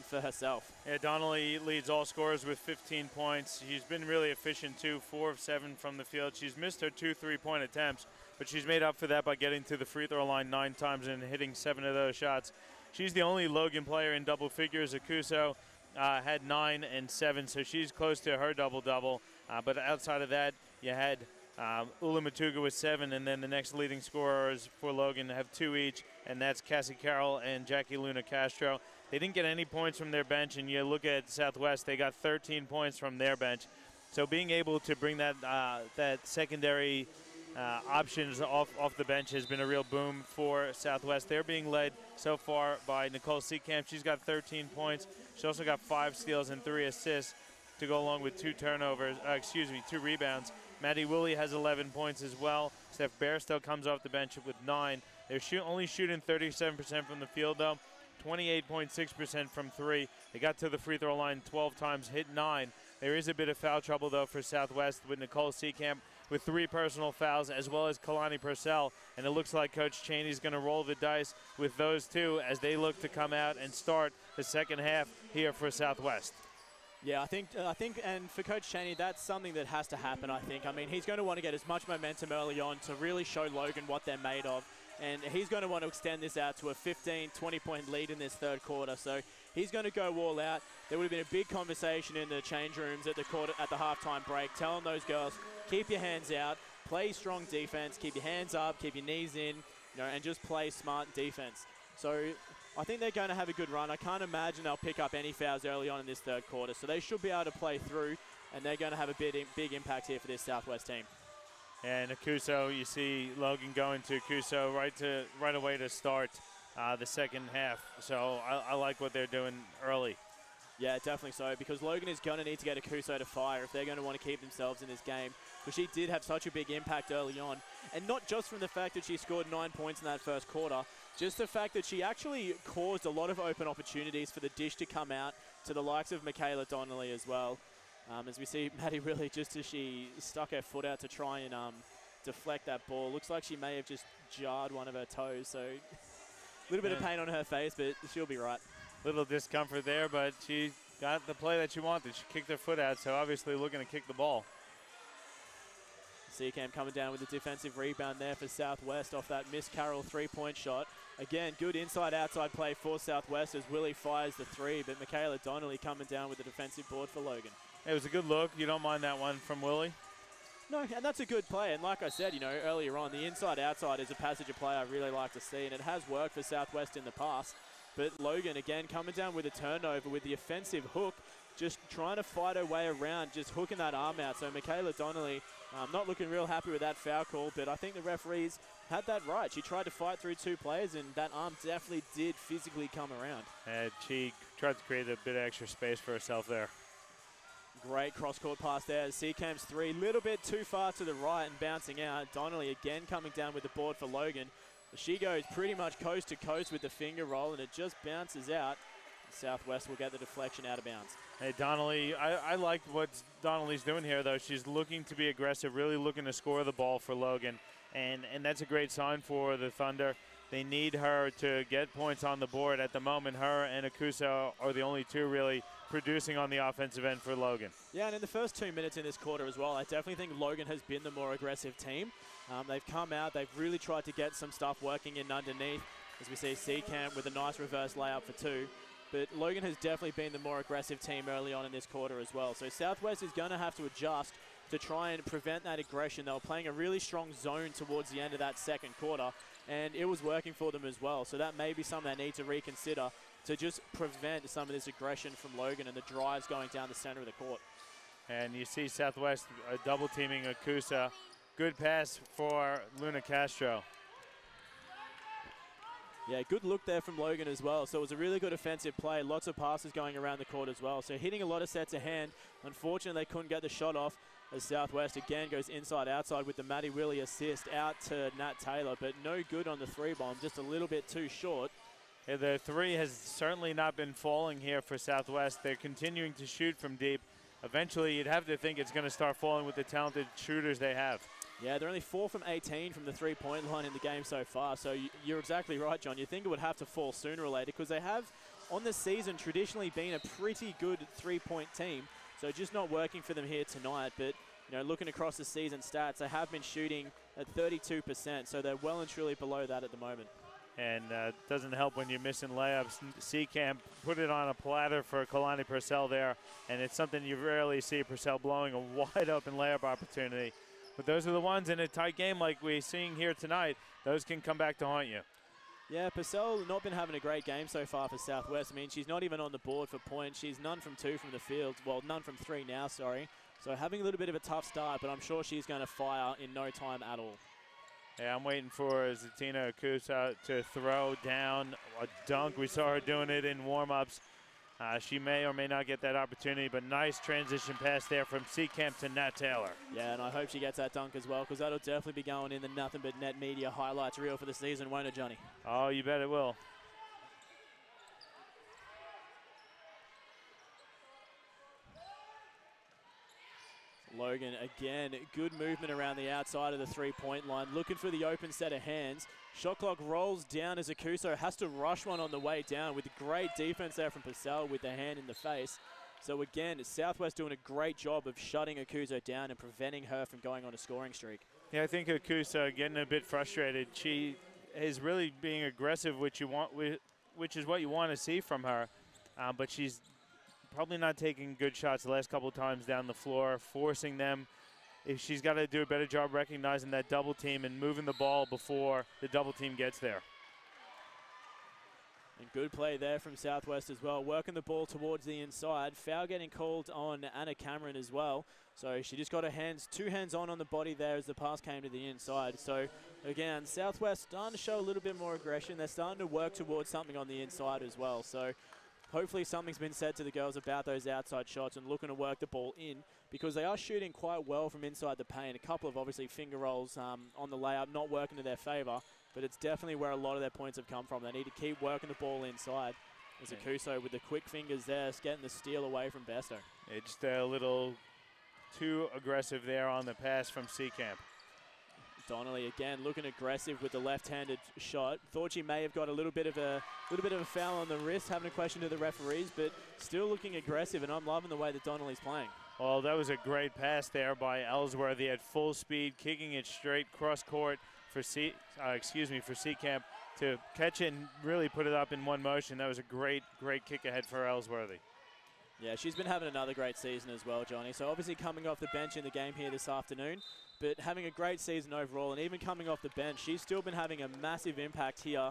for herself. Yeah, Donnelly leads all scorers with 15 points. She's been really efficient too, 4 of 7 from the field. She's missed her 2 3-point attempts, but she's made up for that by getting to the free throw line 9 times and hitting 7 of those shots. She's the only Logan player in double figures. Akuso had 9 and 7, so she's close to her double-double. But outside of that, you had Ula Matuga with 7, and then the next leading scorers for Logan have 2 each, and that's Cassie Carroll and Jackie Luna Castro. They didn't get any points from their bench, and you look at Southwest, they got 13 points from their bench. So being able to bring that secondary options off the bench has been a real boom for Southwest. They're being led so far by Nicole Seekamp. She's got 13 points. She also got 5 steals and 3 assists to go along with 2 rebounds. Maddie Woolley has 11 points as well. Steph Bairstow comes off the bench with 9. They're only shooting 37% from the field, though, 28.6% from 3. They got to the free throw line 12 times, hit 9. There is a bit of foul trouble, though, for Southwest with Nicole Seekamp with 3 personal fouls, as well as Kalani Purcell. And it looks like Coach Cheney's going to roll the dice with those two as they look to come out and start the second half here for Southwest. Yeah, I think, and for Coach Cheney, that's something that has to happen, I think. I mean, he's going to want to get as much momentum early on to really show Logan what they're made of. And he's going to want to extend this out to a 15, 20-point lead in this third quarter. So he's going to go all out. There would have been a big conversation in the change rooms at the halftime break, telling those girls, keep your hands out, play strong defense, keep your hands up, keep your knees in, and just play smart defense. So I think they're going to have a good run. I can't imagine they'll pick up any fouls early on in this third quarter. So they should be able to play through, and they're going to have a big impact here for this Southwest team. And Akuso, you see Logan going to Akuso right away to start the second half. So I like what they're doing early. Yeah, definitely so, because Logan is going to need to get Akuso to fire if they're going to want to keep themselves in this game, because she did have such a big impact early on. And not just from the fact that she scored 9 points in that first quarter, just the fact that she actually caused a lot of open opportunities for the dish to come out to the likes of Michaela Donnelly as well. As we see Maddie really just as she stuck her foot out to try and deflect that ball. Looks like she may have just jarred one of her toes, so a little bit of pain on her face, but she'll be right. Little discomfort there, but she got the play that she wanted. She kicked her foot out, so obviously looking to kick the ball. Seekamp coming down with a defensive rebound there for Southwest off that Miss Carroll 3-point shot. Again, good inside-outside play for Southwest as Willie fires the 3, but Michaela Donnelly coming down with the defensive board for Logan. It was a good look. You don't mind that one from Willie? No, and that's a good play. And like I said, earlier on, the inside-outside is a passage of play I really like to see, and it has worked for Southwest in the past. But Logan, again, coming down with a turnover with the offensive hook, just trying to fight her way around, just hooking that arm out. So Michaela Donnelly not looking real happy with that foul call, but I think the referees had that right. She tried to fight through 2 players, and that arm definitely did physically come around. And she tried to create a bit of extra space for herself there. Great cross-court pass there. Seekamp's 3, little bit too far to the right and bouncing out. Donnelly again coming down with the board for Logan. She goes pretty much coast to coast with the finger roll, and it just bounces out. Southwest will get the deflection out of bounds. Hey, Donnelly, I like what Donnelly's doing here, though. She's looking to be aggressive, really looking to score the ball for Logan, and that's a great sign for the Thunder. They need her to get points on the board. At the moment, her and Akuso are the only 2 really producing on the offensive end for Logan. Yeah, and in the first 2 minutes in this quarter as well, I definitely think Logan has been the more aggressive team. They've come out, they've really tried to get some stuff working in underneath, as we see Seekamp with a nice reverse layup for 2. But Logan has definitely been the more aggressive team early on in this quarter as well. So Southwest is going to have to adjust to try and prevent that aggression. They were playing a really strong zone towards the end of that second quarter, and it was working for them as well. So that may be something they need to reconsider to just prevent some of this aggression from Logan and the drives going down the center of the court. And you see Southwest double teaming Akusa. Good pass for Luna Castro. Yeah, good look there from Logan as well. So it was a really good offensive play. Lots of passes going around the court as well. So hitting a lot of sets of hand. Unfortunately, they couldn't get the shot off as Southwest again goes inside-outside with the Maddie Willie assist out to Nat Taylor. But no good on the three bomb, just a little bit too short. Yeah, the three has certainly not been falling here for Southwest. They're continuing to shoot from deep. Eventually, you'd have to think it's going to start falling with the talented shooters they have. Yeah, they're only 4 from 18 from the three-point line in the game so far. So you're exactly right, John. You think it would have to fall sooner or later because they have, on the season, traditionally been a pretty good three-point team. So just not working for them here tonight. But, you know, looking across the season stats, they have been shooting at 32%. So they're well and truly below that at the moment. And it doesn't help when you're missing layups. Seacamp put it on a platter for Kalani Purcell there. And it's something you rarely see, Purcell blowing a wide-open layup opportunity. But those are the ones in a tight game like we're seeing here tonight. Those can come back to haunt you. Yeah, Purcell not been having a great game so far for Southwest. I mean, she's not even on the board for points. She's none from 2 from the field. Well, none from 3 now, sorry. So having a little bit of a tough start, but I'm sure she's going to fire in no time at all. Yeah, I'm waiting for Zatina Akusa to throw down a dunk. We saw her doing it in warm-ups. She may or may not get that opportunity, but nice transition pass there from Seacamp to Nat Taylor. Yeah, and I hope she gets that dunk as well, because that'll definitely be going in the Nothing But Net Media highlights reel for the season, won't it, Johnny? Oh, you bet it will. Logan, again, good movement around the outside of the three-point line, looking for the open set of hands. Shot clock rolls down as Akuso has to rush one on the way down with great defense there from Purcell with the hand in the face. So again, Southwest doing a great job of shutting Akuso down and preventing her from going on a scoring streak. Yeah, I think Akusa getting a bit frustrated. She is really being aggressive, which is what you want to see from her, but she's probably not taking good shots the last couple of times down the floor, forcing them. If she's got to do a better job recognizing that double team and moving the ball before the double team gets there. And good play there from Southwest as well, working the ball towards the inside. Foul getting called on Anna Cameron as well. So she just got her two hands on the body there as the pass came to the inside. So again, Southwest starting to show a little bit more aggression. They're starting to work towards something on the inside as well. So hopefully something's been said to the girls about those outside shots and looking to work the ball in, because they are shooting quite well from inside the paint. A couple of obviously finger rolls on the layup, not working to their favor, but it's definitely where a lot of their points have come from. They need to keep working the ball inside. As Akuso with the quick fingers there, getting the steal away from Besto. Yeah, just a little too aggressive there on the pass from Seacamp. Donnelly again looking aggressive with the left-handed shot. Thought she may have got a little bit of a foul on the wrist, having a question to the referees, but still looking aggressive, and I'm loving the way that Donnelly's playing. Well, that was a great pass there by Ellsworthy at full speed, kicking it straight cross court for Seacamp to catch it and really put it up in one motion. That was a great kick ahead for Ellsworthy. Yeah, she's been having another great season as well, Johnny. So obviously coming off the bench in the game here this afternoon, but having a great season overall, and even coming off the bench, she's still been having a massive impact here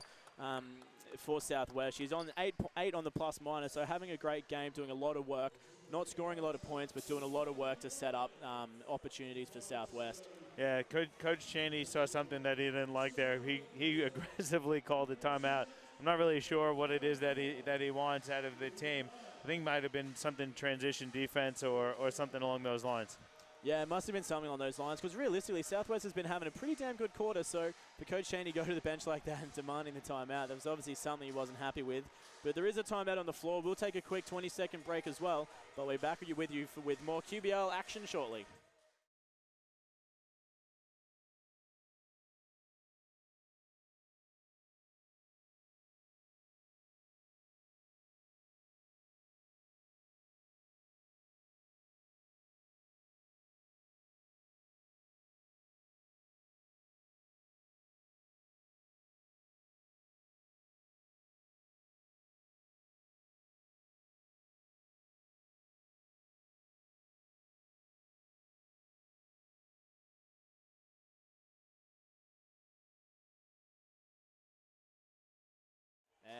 for Southwest. She's on 8 on the plus minus, so having a great game, doing a lot of work, not scoring a lot of points, but doing a lot of work to set up opportunities for Southwest. Yeah, Coach Cheney saw something that he didn't like there. He aggressively called a timeout. I'm not really sure what it is that he wants out of the team. I think it might have been something transition defense or something along those lines. Yeah, it must have been something along those lines, because realistically, Southwest has been having a pretty damn good quarter, so for Coach Cheney go to the bench like that and demanding the timeout, that was obviously something he wasn't happy with. But there is a timeout on the floor. We'll take a quick 20-second break as well, but we're back with you with more QBL action shortly.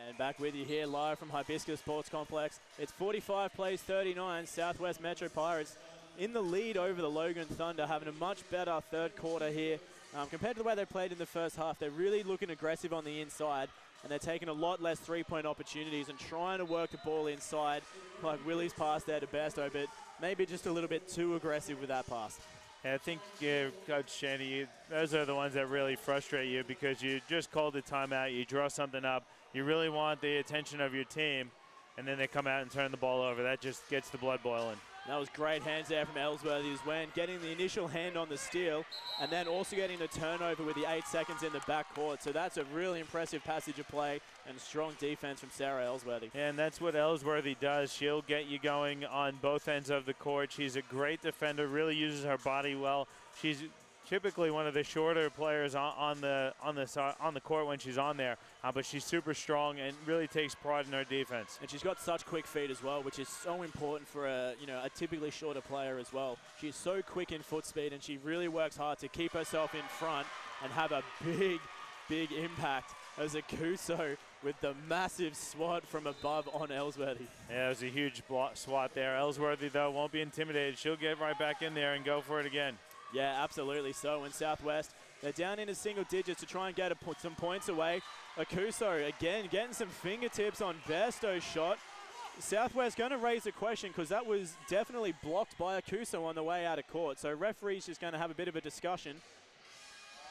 And back with you here live from Hibiscus Sports Complex. It's 45 plays 39, Southwest Metro Pirates in the lead over the Logan Thunder, having a much better third quarter here. Compared to the way they played in the first half, they're really looking aggressive on the inside. and they're taking a lot less three-point opportunities and trying to work the ball inside, like Willie's pass there to Bairstow, but maybe just a little bit too aggressive with that pass. Yeah, I think, Coach Shandy, those are the ones that really frustrate you because you just called a timeout, you draw something up, you really want the attention of your team, and then they come out and turn the ball over. That just gets the blood boiling. That was great hands there from Ellsworthy as well, getting the initial hand on the steal and then also getting the turnover with the 8 seconds in the backcourt. So that's a really impressive passage of play and strong defense from Sarah Ellsworthy. And that's what Ellsworthy does. She'll get you going on both ends of the court. She's a great defender, really uses her body well. She's typically one of the shorter players on the court when she's on there, but she's super strong and really takes pride in her defense. And she's got such quick feet as well, which is so important for a typically shorter player as well. She's so quick in foot speed, and she really works hard to keep herself in front and have a big impact as Akuso with the massive swat from above on Ellsworthy. Yeah, it was a huge swat there. Ellsworthy, though, won't be intimidated. She'll get right back in there and go for it again. Yeah, absolutely so. In Southwest, they're down into single digits to try and get some points away. Akuso, again, getting some fingertips on Bairstow's shot. Southwest going to raise a question because that was definitely blocked by Akuso on the way out of court. So referee's just going to have a bit of a discussion.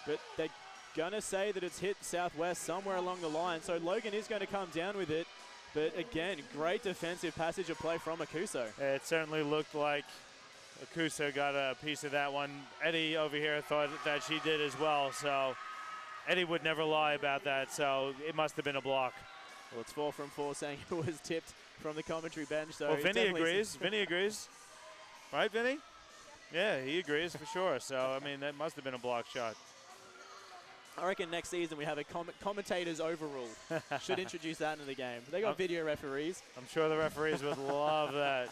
But they're going to say that it's hit Southwest somewhere along the line. So Logan is going to come down with it. But again, great defensive passage of play from Akuso. It certainly looked like Akuso got a piece of that one. Eddie over here thought that she did as well, so Eddie would never lie about that, so it must have been a block. Well, it's 4 from 4 saying it was tipped from the commentary bench. So well, Vinny agrees. Vinny agrees. Right, Vinny? Yeah, he agrees for sure. So, I mean, that must have been a block shot. I reckon next season we have a commentators overrule. Should introduce that into the game. They got video referees. I'm sure the referees would love that.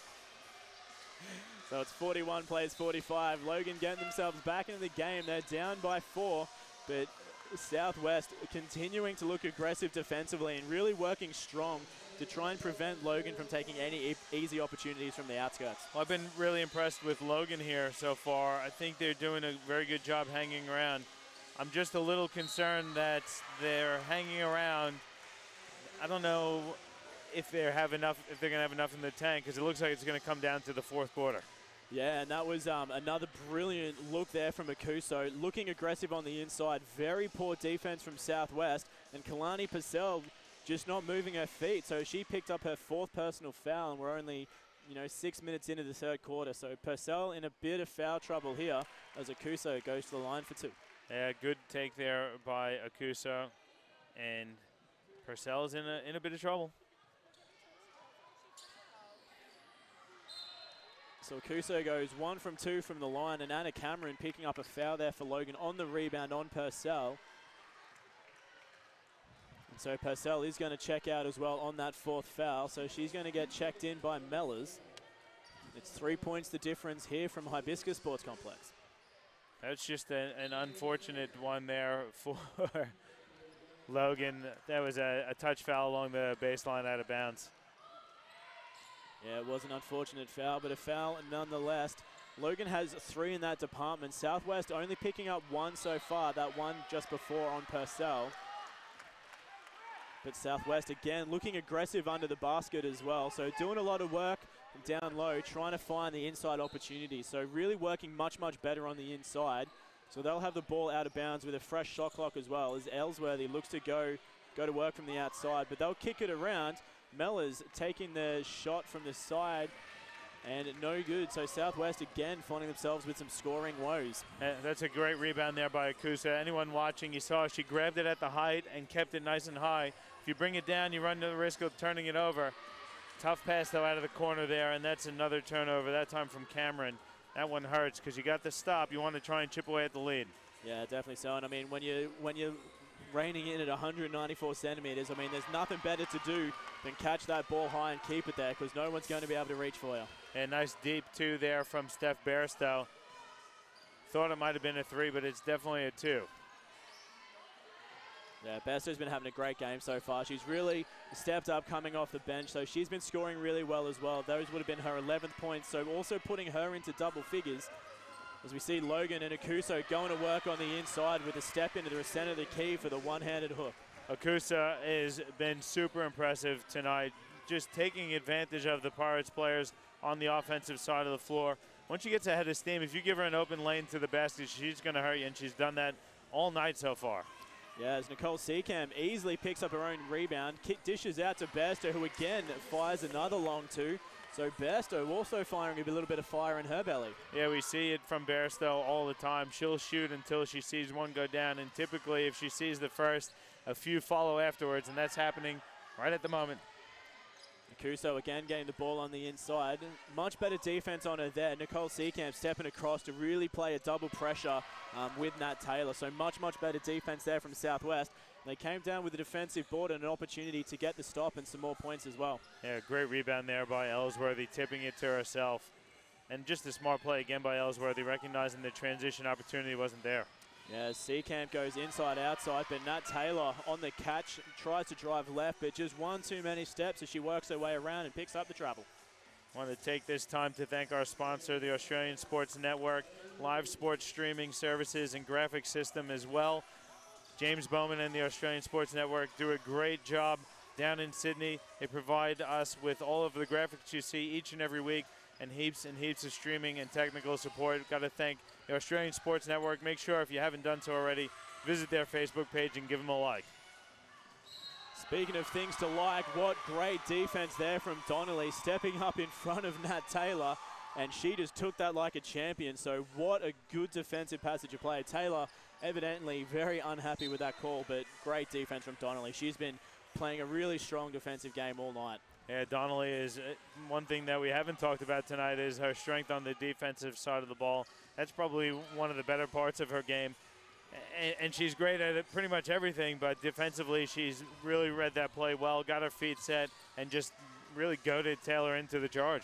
So it's 41 plays 45. Logan getting themselves back into the game. They're down by 4, but Southwest continuing to look aggressive defensively and really working strong to try and prevent Logan from taking any easy opportunities from the outskirts. Well, I've been really impressed with Logan here so far. I think they're doing a very good job hanging around. I'm just a little concerned that they're hanging around. I don't know if they have enough, if they're going to have enough in the tank, because it looks like it's going to come down to the fourth quarter. Yeah, and that was another brilliant look there from Akuso, looking aggressive on the inside. Very poor defense from Southwest, and Kalani Purcell just not moving her feet. So she picked up her 4th personal foul, and we're only 6 minutes into the third quarter. So Purcell in a bit of foul trouble here as Akuso goes to the line for 2. Yeah, good take there by Akuso, and Purcell's in a bit of trouble. So Akuso goes 1 from 2 from the line, and Anna Cameron picking up a foul there for Logan on the rebound on Purcell. And so Purcell is going to check out as well on that 4th foul, so she's going to get checked in by Mellors. It's 3 points the difference here from Hibiscus Sports Complex. That's just an unfortunate one there for Logan. That was a touch foul along the baseline out of bounds. Yeah, it was an unfortunate foul, but a foul nonetheless. Logan has 3 in that department. Southwest only picking up 1 so far, that one just before on Purcell. But Southwest, again, looking aggressive under the basket as well. So doing a lot of work down low, trying to find the inside opportunities. So really working much better on the inside. So they'll have the ball out of bounds with a fresh shot clock as well, as Ellsworthy looks to go to work from the outside. But they'll kick it around. Mellors taking the shot from the side, and no good. So Southwest again finding themselves with some scoring woes. That's a great rebound there by Akusa. Anyone watching, you saw she grabbed it at the height and kept it nice and high. If you bring it down, you run the risk of turning it over. Tough pass, though, out of the corner there, and that's another turnover, that time from Cameron. That one hurts because you got the stop. You want to try and chip away at the lead. Yeah, definitely so. And, I mean, when you're reining in at 194 centimeters, I mean, there's nothing better to do than catch that ball high and keep it there because no one's going to be able to reach for you. And nice deep 2 there from Steph Bairstow. Thought it might have been a 3, but it's definitely a 2. Yeah, Bairstow's been having a great game so far. She's really stepped up coming off the bench, so she's been scoring really well as well. Those would have been her 11th points, so also putting her into double figures. As we see Logan and Akuso going to work on the inside with a step into the center of the key for the one-handed hook. Akusa has been super impressive tonight, just taking advantage of the Pirates players on the offensive side of the floor. Once she gets ahead of steam, if you give her an open lane to the basket, she's going to hurt you, and she's done that all night so far. Yeah, as Nicole Seekamp easily picks up her own rebound, dishes out to Bairstow, who again fires another long two. So Bairstow also firing a little bit of fire in her belly. Yeah, we see it from Bairstow all the time. She'll shoot until she sees one go down, and typically if she sees the first, a few follow afterwards, and that's happening right at the moment. Akuso again getting the ball on the inside. Much better defense on her there. Nicole Seekamp stepping across to really play a double pressure with Nat Taylor. So much better defense there from Southwest. They came down with a defensive board and an opportunity to get the stop and some more points as well. Yeah, great rebound there by Ellsworthy, tipping it to herself. And just a smart play again by Ellsworthy, recognizing the transition opportunity wasn't there. Yeah, Seekamp goes inside, outside, but Nat Taylor on the catch, tries to drive left, but just one too many steps as she works her way around and picks up the travel. I want to take this time to thank our sponsor, the Australian Sports Network, live sports streaming services and graphic system as well. James Bowman and the Australian Sports Network do a great job down in Sydney. They provide us with all of the graphics you see each and every week, and heaps of streaming and technical support. Got to thank the Australian Sports Network. Make sure, if you haven't done so already, visit their Facebook page and give them a like. Speaking of things to like, what great defense there from Donnelly, stepping up in front of Nat Taylor, and she just took that like a champion. So what a good defensive passage of play. Taylor evidently very unhappy with that call, but great defense from Donnelly. She's been playing a really strong defensive game all night. Yeah, Donnelly is one thing that we haven't talked about tonight is her strength on the defensive side of the ball. That's probably one of the better parts of her game. And she's great at it, pretty much everything, but defensively she's really read that play well, got her feet set, and just really goaded Taylor into the charge.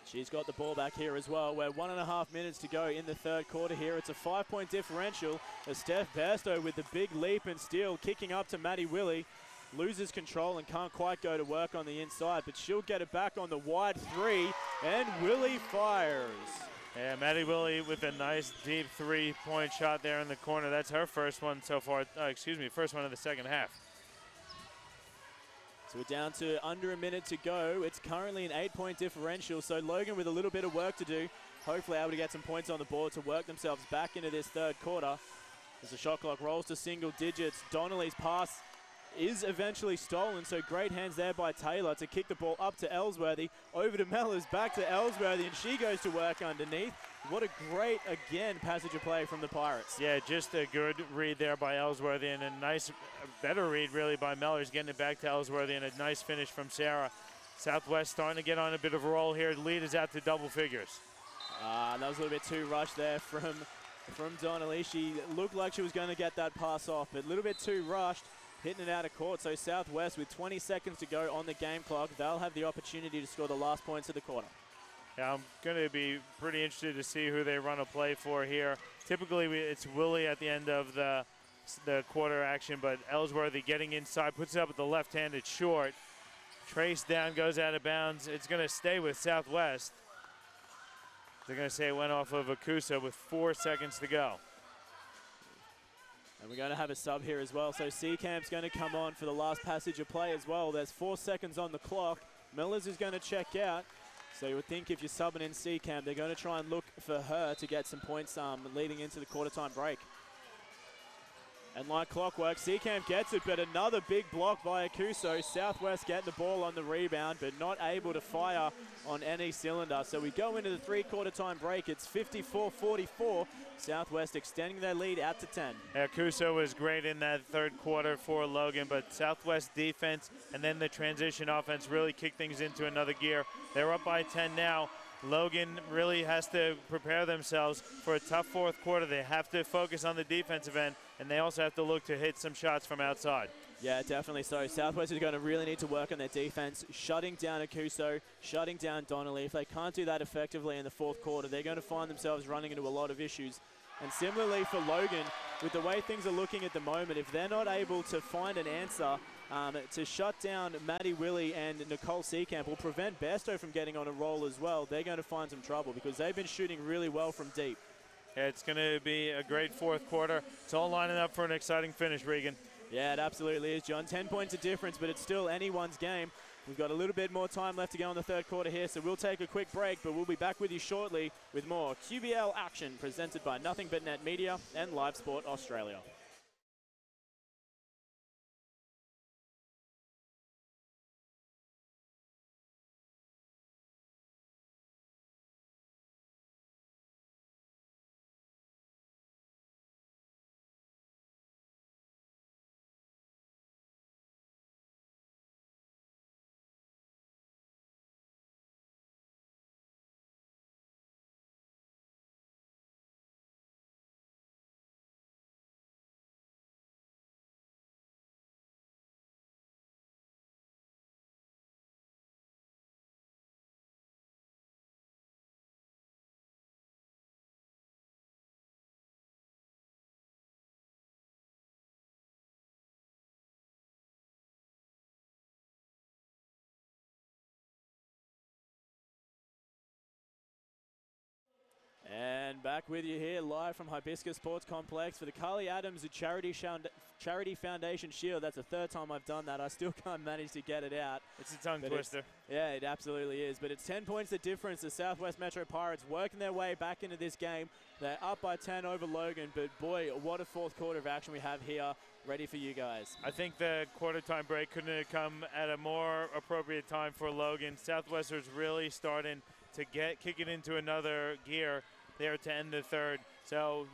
She's got the ball back here as well. We're 1.5 minutes to go in the third quarter here. It's a 5-point differential as Steph Bairstow with the big leap and steal, kicking up to Maddie Willie. Loses control and can't quite go to work on the inside, but she'll get it back on the wide three, and Willie fires. Yeah, Maddie Willie with a nice deep three-point shot there in the corner. That's her first one so far, first one of the second half. So we're down to under a minute to go. It's currently an 8-point differential, so Logan with a little bit of work to do, hopefully able to get some points on the board to work themselves back into this third quarter. As the shot clock rolls to single digits, Donnelly's pass is eventually stolen, so great hands there by Taylor to kick the ball up to Ellsworthy, over to Mellors, back to Ellsworthy, and she goes to work underneath. What a great, again, passage of play from the Pirates. Yeah, just a good read there by Ellsworthy, and a nice, better read really by Mellors, getting it back to Ellsworthy, and a nice finish from Sarah. Southwest starting to get on a bit of a roll here. The lead is out to double figures. That was a little bit too rushed there from Donnelly. She looked like she was going to get that pass off, but a little bit too rushed. Hitting it out of court, so Southwest with 20 seconds to go on the game clock, they'll have the opportunity to score the last points of the quarter. Yeah, I'm going to be pretty interested to see who they run a play for here. Typically, it's Willie at the end of the quarter action, but Ellsworthy getting inside, puts it up with the left-handed short. Trace down, goes out of bounds. It's going to stay with Southwest. They're going to say it went off of Akusa with 4 seconds to go. And we're going to have a sub here as well. So Seekamp's going to come on for the last passage of play as well. There's 4 seconds on the clock. Mellors is going to check out. So you would think if you're subbing in Seekamp, they're going to try and look for her to get some points leading into the quarter time break. And like clockwork, Seekamp gets it, but another big block by Akuso. Southwest getting the ball on the rebound, but not able to fire on any cylinder. So we go into the three-quarter time break. It's 54-44. Southwest extending their lead out to 10. Akuso was great in that third quarter for Logan, but Southwest defense and then the transition offense really kicked things into another gear. They're up by 10 now. Logan really has to prepare themselves for a tough fourth quarter. They have to focus on the defensive end, and they also have to look to hit some shots from outside. Yeah, definitely so. Southwest is going to really need to work on their defense, shutting down Akuso, shutting down Donnelly. If they can't do that effectively in the fourth quarter, they're going to find themselves running into a lot of issues. And similarly for Logan, with the way things are looking at the moment, if they're not able to find an answer to shut down Maddie Willie and Nicole Seekamp, will prevent Bairstow from getting on a roll as well, they're going to find some trouble because they've been shooting really well from deep. Yeah, it's going to be a great fourth quarter. It's all lining up for an exciting finish, Regan. Yeah, it absolutely is, John. 10 points of difference, but it's still anyone's game. We've got a little bit more time left to go in the third quarter here, so we'll take a quick break, but we'll be back with you shortly with more QBL action presented by Nothing But Net Media and Live Sport Australia. And back with you here live from Hibiscus Sports Complex for the Carly Adams Charity Foundation Shield. That's the third time I've done that. I still can't manage to get it out. It's a tongue twister. Yeah, it absolutely is. But it's 10 points the difference. The Southwest Metro Pirates working their way back into this game. They're up by 10 over Logan. But boy, what a fourth quarter of action we have here ready for you guys. I think the quarter time break couldn't have come at a more appropriate time for Logan. Southwestern's really starting to kick it into another gear there to end the third. So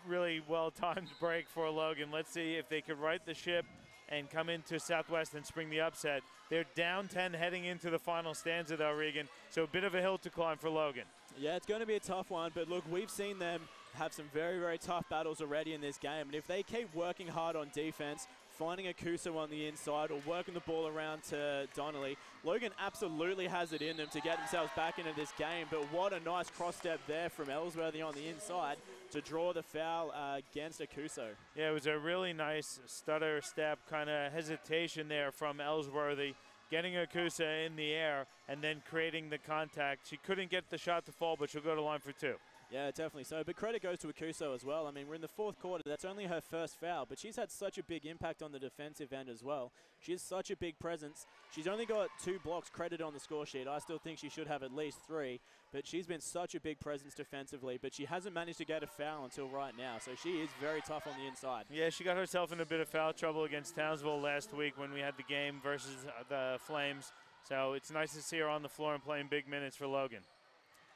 really well-timed break for Logan. Let's see if they could right the ship and come into Southwest and spring the upset. They're down 10 heading into the final stanza though, Regan. So a bit of a hill to climb for Logan. Yeah, it's going to be a tough one, but look, we've seen them have some very, very tough battles already in this game. And if they keep working hard on defense, finding a Kuso on the inside or working the ball around to Donnelly, Logan absolutely has it in them to get themselves back into this game. But what a nice cross step there from Ellsworthy on the inside to draw the foul against Akuso. Yeah, it was a really nice stutter step kind of hesitation there from Ellsworthy, getting Akusa in the air and then creating the contact. She couldn't get the shot to fall, but she'll go to line for two. Yeah, definitely so. But credit goes to Akuso as well. I mean, we're in the fourth quarter. That's only her first foul, but she's had such a big impact on the defensive end as well. She has such a big presence. She's only got 2 blocks credited on the score sheet. I still think she should have at least 3, but she's been such a big presence defensively, but she hasn't managed to get a foul until right now, so she is very tough on the inside. Yeah, she got herself in a bit of foul trouble against Townsville last week when we had the game versus the Flames, so it's nice to see her on the floor and playing big minutes for Logan.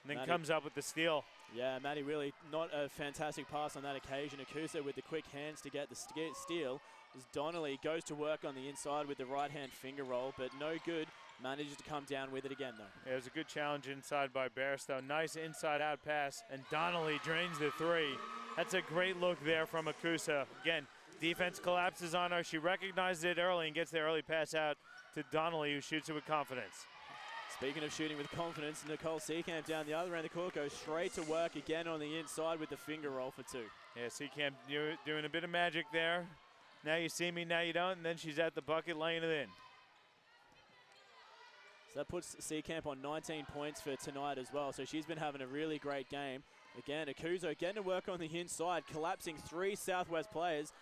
And then Maddie comes up with the steal. Yeah, Maddie really not a fantastic pass on that occasion. Akusa with the quick hands to get the steal. As Donnelly goes to work on the inside with the right-hand finger roll, but no good. Manages to come down with it again, though. Yeah, it was a good challenge inside by Bairstow. Nice inside-out pass, and Donnelly drains the 3. That's a great look there from Akusa. Again, defense collapses on her. She recognizes it early and gets the early pass out to Donnelly, who shoots it with confidence. Speaking of shooting with confidence, Nicole Seekamp down the other end of the court goes straight to work again on the inside with the finger roll for 2. Yeah, Seekamp doing a bit of magic there. Now you see me, now you don't, and then she's at the bucket laying it in. So that puts Seekamp on 19 points for tonight as well, so she's been having a really great game. Again, Akuso getting to work on the inside, collapsing 3 Southwest players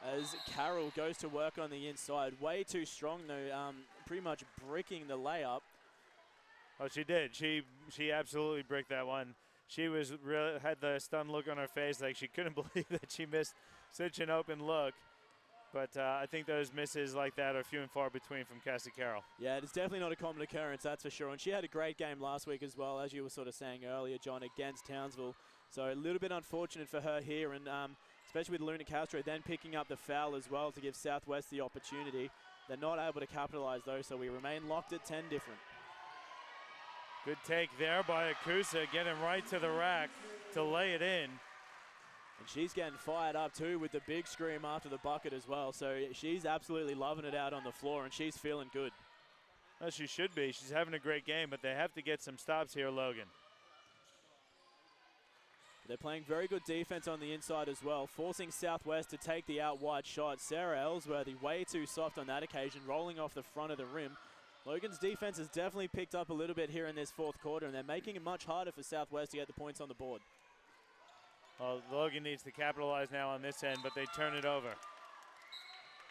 as Carroll goes to work on the inside. Way too strong though, pretty much bricking the layup. Oh, she did. She absolutely bricked that one. She was really had the stunned look on her face, like she couldn't believe that she missed such an open look. But I think those misses like that are few and far between from Cassie Carroll. Yeah, it's definitely not a common occurrence, that's for sure. And she had a great game last week as well, as you were sort of saying earlier, John, against Townsville. So a little bit unfortunate for her here, and especially with Luna Castro then picking up the foul as well to give Southwest the opportunity. They're not able to capitalize though, so we remain locked at 10 different. Good take there by Akusa, getting right to the rack to lay it in. And she's getting fired up too with the big scream after the bucket as well. So she's absolutely loving it out on the floor, and she's feeling good. Well, she should be. She's having a great game, but they have to get some stops here, Logan. They're playing very good defense on the inside as well, forcing Southwest to take the out wide shot. Sarah Ellsworthy way too soft on that occasion, rolling off the front of the rim. Logan's defense has definitely picked up a little bit here in this fourth quarter, and they're making it much harder for Southwest to get the points on the board. Well, Logan needs to capitalize now on this end, but they turn it over.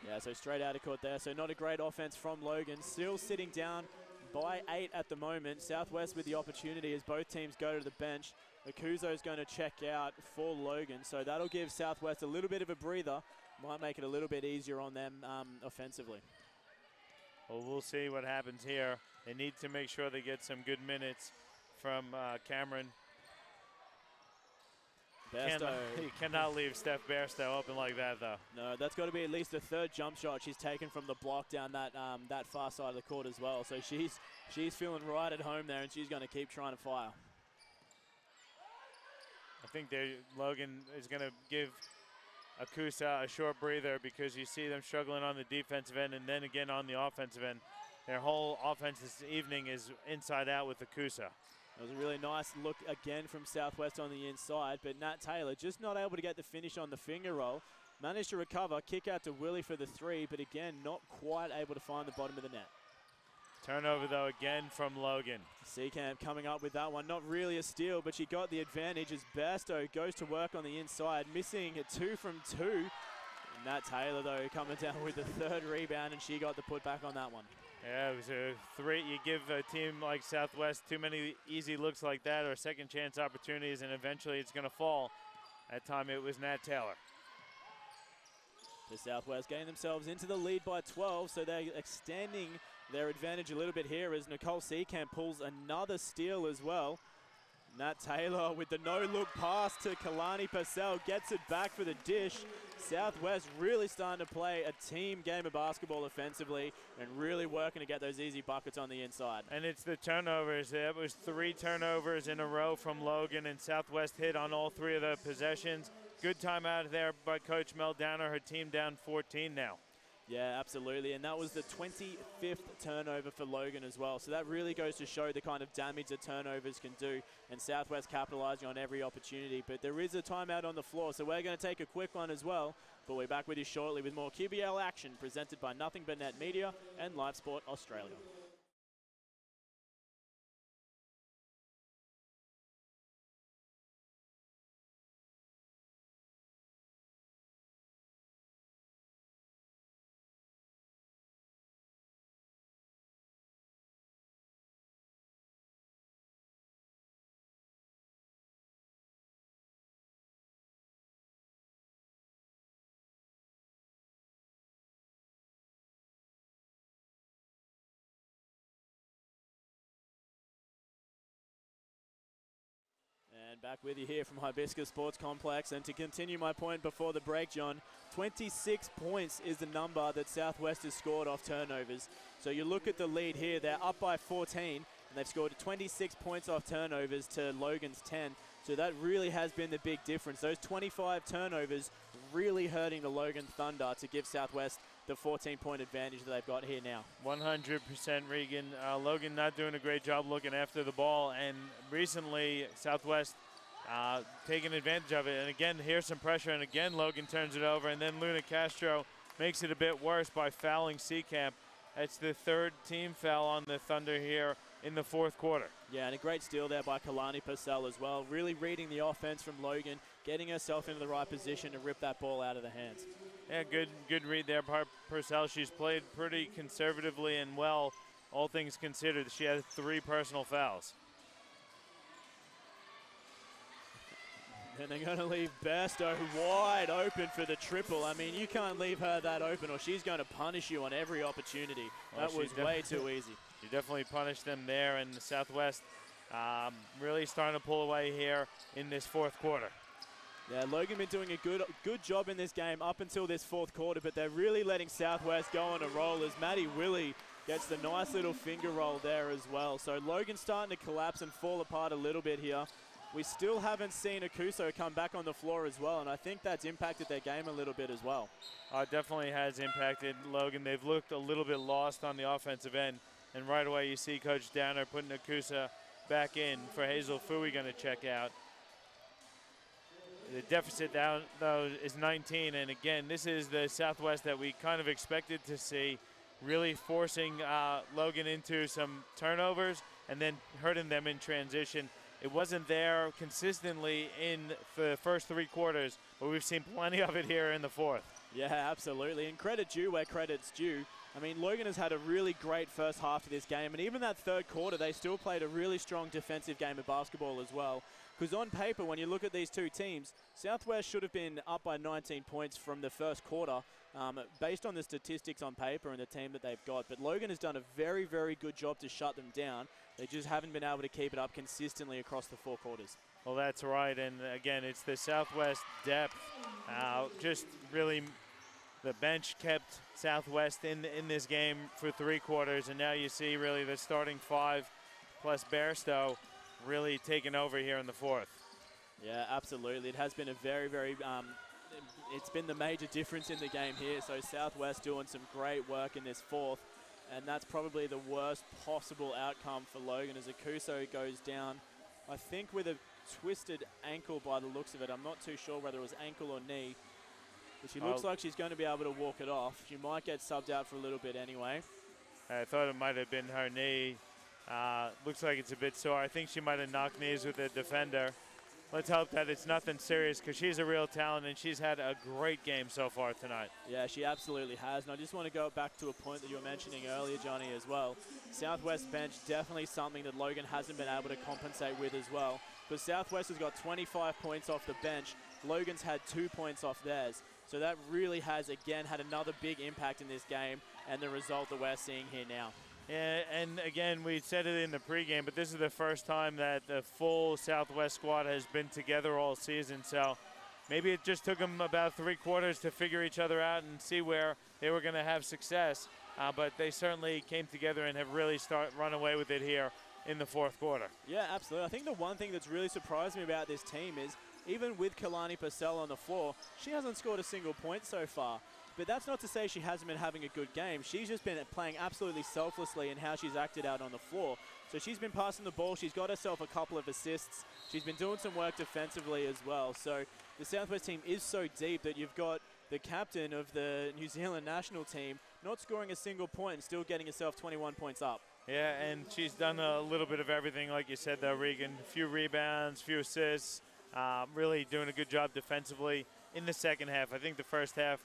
Yeah, so straight out of court there. So not a great offense from Logan. Still sitting down by 8 at the moment. Southwest with the opportunity as both teams go to the bench. Akuzo's going to check out for Logan. So that'll give Southwest a little bit of a breather. Might make it a little bit easier on them offensively. Well, we'll see what happens here. They need to make sure they get some good minutes from Cameron. You cannot leave Steph Bairstow open like that, though. No, that's got to be at least a third jump shot she's taken from the block down that that far side of the court as well. So she's feeling right at home there, and she's going to keep trying to fire. I think Logan is going to give Akusa a short breather because you see them struggling on the defensive end and then again on the offensive end. Their whole offense this evening is inside out with Akusa. It was a really nice look again from Southwest on the inside, but Nat Taylor just not able to get the finish on the finger roll. Managed to recover, kick out to Willie for the 3, but again, not quite able to find the bottom of the net. Turnover, though, again from Logan. Seacamp coming up with that one. Not really a steal, but she got the advantage as Bairstow goes to work on the inside, missing a 2 from 2. Nat Taylor, though, coming down with the 3rd rebound, and she got the putback on that one. Yeah, it was a 3. You give a team like Southwest too many easy looks like that or second chance opportunities, and eventually it's going to fall. That time it was Nat Taylor. The Southwest getting themselves into the lead by 12, so they're extending their advantage a little bit here as Nicole Seacamp pulls another steal as well. Nat Taylor with the no-look pass to Kalani Purcell gets it back for the dish. Southwest really starting to play a team game of basketball offensively and really working to get those easy buckets on the inside. And it's the turnovers. It was 3 turnovers in a row from Logan, and Southwest hit on all 3 of the possessions. Good timeout there by Coach Mel Downer. Her team down 14 now. Yeah, absolutely, and that was the 25th turnover for Logan as well. So that really goes to show the kind of damage that turnovers can do, and Southwest capitalizing on every opportunity. But there is a timeout on the floor, so we're going to take a quick one as well. But we're back with you shortly with more QBL action presented by Nothing But Net Media and Live Sport Australia. And back with you here from Hibiscus Sports Complex. And to continue my point before the break, John, 26 points is the number that Southwest has scored off turnovers. So you look at the lead here, they're up by 14, and they've scored 26 points off turnovers to Logan's 10. So that really has been the big difference. Those 25 turnovers really hurting the Logan Thunder to give Southwest the 14-point advantage that they've got here now. 100% Regan. Logan not doing a great job looking after the ball, and recently Southwest taking advantage of it. And again, here's some pressure, and again Logan turns it over, and then Luna Castro makes it a bit worse by fouling Seacamp. That's the 3rd team foul on the Thunder here in the 4th quarter. Yeah, and a great steal there by Kalani Purcell as well. Really reading the offense from Logan, getting herself into the right position to rip that ball out of the hands. Yeah, good read there by Purcell. She's played pretty conservatively and well, all things considered. She has 3 personal fouls. And they're going to leave Bairstow wide open for the triple. I mean, you can't leave her that open or she's going to punish you on every opportunity. Well, that was way too easy. You definitely punished them there, and the Southwest really starting to pull away here in this 4th quarter. Yeah, Logan been doing a good job in this game up until this 4th quarter, but they're really letting Southwest go on a roll as Maddie Willie gets the nice little finger roll there as well. So Logan's starting to collapse and fall apart a little bit here. We still haven't seen Akuso come back on the floor as well, and I think that's impacted their game a little bit as well. It definitely has impacted Logan. They've looked a little bit lost on the offensive end, and right away you see Coach Downer putting Akusa back in for Hazel Fui going to check out. The deficit down, though, is 19, and again, this is the Southwest that we kind of expected to see, really forcing Logan into some turnovers and then hurting them in transition. It wasn't there consistently in the first 3 quarters, but we've seen plenty of it here in the fourth. Yeah, absolutely. And credit due where credit's due. I mean, Logan has had a really great first half to this game, and even that third quarter, they still played a really strong defensive game of basketball as well. Because on paper, when you look at these two teams, Southwest should have been up by 19 points from the first quarter, based on the statistics on paper and the team that they've got. But Logan has done a very, very good job to shut them down. They just haven't been able to keep it up consistently across the 4 quarters. Well, that's right, and again, it's the Southwest depth. Just really, the bench kept Southwest in this game for 3 quarters, and now you see really the starting 5 plus Bairstow really taking over here in the fourth. Yeah, absolutely. It has been a very, very, it's been the major difference in the game here. So Southwest doing some great work in this fourth, and that's probably the worst possible outcome for Logan as Akuso goes down, I think with a twisted ankle by the looks of it. I'm not too sure whether it was ankle or knee, but she looks like she's going to be able to walk it off. She might get subbed out for a little bit anyway. I thought it might have been her knee. Looks like it's a bit sore. I think she might have knocked knees with the defender. Let's hope that it's nothing serious, because she's a real talent and she's had a great game so far tonight. Yeah, she absolutely has. And I just want to go back to a point that you were mentioning earlier, Johnny, as well. Southwest bench, definitely something that Logan hasn't been able to compensate with as well. Because Southwest has got 25 points off the bench. Logan's had 2 points off theirs. So that really has, again, had another big impact in this game and the result that we're seeing here now. Yeah, and again, we said it in the pregame, but this is the first time that the full Southwest squad has been together all season. So maybe it just took them about 3 quarters to figure each other out and see where they were going to have success. But they certainly came together and have really run away with it here in the fourth quarter. Yeah, absolutely. I think the one thing that's really surprised me about this team is even with Kalani Purcell on the floor, she hasn't scored a single point so far. But that's not to say she hasn't been having a good game. She's just been playing absolutely selflessly in how she's acted out on the floor. So she's been passing the ball. She's got herself a couple of assists. She's been doing some work defensively as well. So the Southwest team is so deep that you've got the captain of the New Zealand national team not scoring a single point and still getting herself 21 points up. Yeah, and she's done a little bit of everything, like you said, though, Regan. A few rebounds, few assists, really doing a good job defensively in the second half. I think the first half,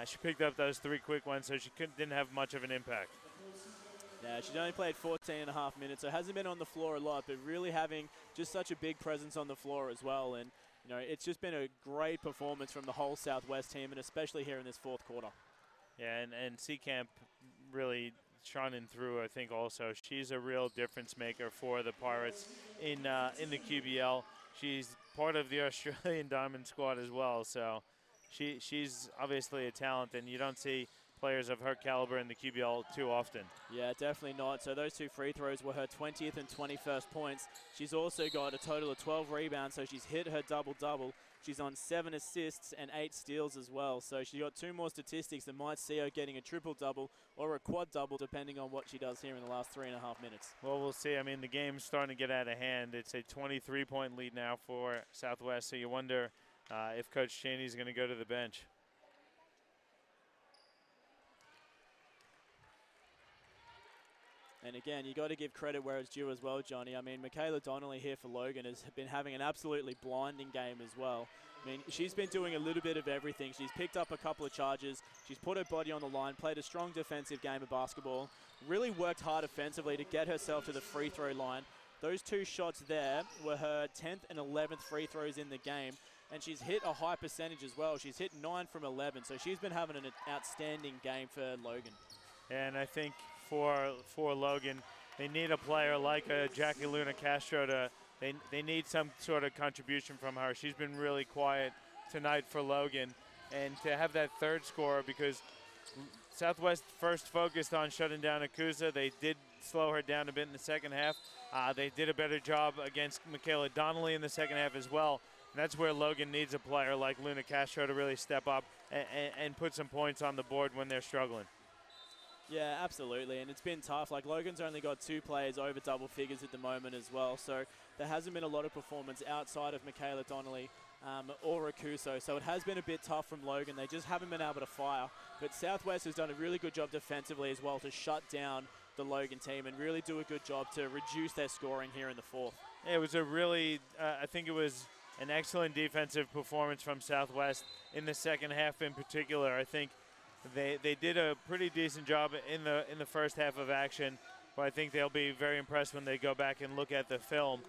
she picked up those 3 quick ones, so she didn't have much of an impact. Yeah, she's only played 14.5 minutes, so hasn't been on the floor a lot, but really having just such a big presence on the floor as well. And, you know, it's just been a great performance from the whole Southwest team, and especially here in this fourth quarter. Yeah, and Seacamp really shining through, I think, also. She's a real difference maker for the Pirates in the QBL. She's part of the Australian Diamond squad as well, so she's obviously a talent, and you don't see players of her caliber in the QBL too often. Yeah, definitely not. So those 2 free throws were her 20th and 21st points. She's also got a total of 12 rebounds, so she's hit her double-double. She's on 7 assists and 8 steals as well. So she's got 2 more statistics that might see her getting a triple-double or a quad-double, depending on what she does here in the last 3.5 minutes. Well, we'll see. I mean, the game's starting to get out of hand. It's a 23-point lead now for Southwest, so you wonder if Coach Cheney's going to go to the bench. And again, you got to give credit where it's due as well, Johnny. I mean, Michaela Donnelly here for Logan has been having an absolutely blinding game as well. I mean, she's been doing a little bit of everything. She's picked up a couple of charges. She's put her body on the line, played a strong defensive game of basketball, really worked hard offensively to get herself to the free throw line. Those 2 shots there were her 10th and 11th free throws in the game. And she's hit a high percentage as well. She's hit 9 from 11. So she's been having an outstanding game for Logan. And I think for Logan, they need a player like Jackie Luna Castro they need some sort of contribution from her. She's been really quiet tonight for Logan, and to have that third scorer, because Southwest first focused on shutting down Akusa. They did slow her down a bit in the second half. They did a better job against Michaela Donnelly in the second half as well. And that's where Logan needs a player like Luna Castro to really step up and put some points on the board when they're struggling. Yeah, absolutely, and it's been tough. Like, Logan's only got 2 players over double figures at the moment as well, so there hasn't been a lot of performance outside of Michaela Donnelly or Akuso, so it has been a bit tough from Logan. They just haven't been able to fire, but Southwest has done a really good job defensively as well to shut down the Logan team and really do a good job to reduce their scoring here in the fourth. It was a really, I think it was an excellent defensive performance from Southwest in the second half in particular. I think they did a pretty decent job in the first half of action, but I think they'll be very impressed when they go back and look at the film.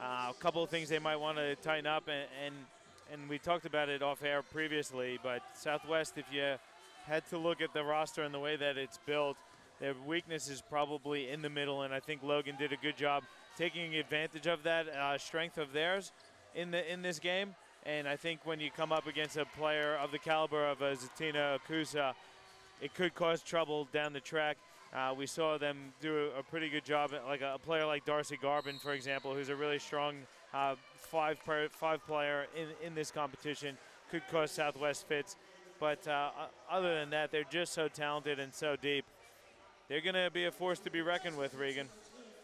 A couple of things they might want to tighten up, and we talked about it off air previously, but Southwest, if you had to look at the roster and the way that it's built, their weakness is probably in the middle, and I think Logan did a good job taking advantage of that strength of theirs in this game. And I think when you come up against a player of the caliber of Zatina Akusa, it could cause trouble down the track. We saw them do a pretty good job, like a player like Darcy Garbin, for example, who's a really strong five player in this competition, could cause Southwest fits. But other than that, they're just so talented and so deep. They're going to be a force to be reckoned with, Regan.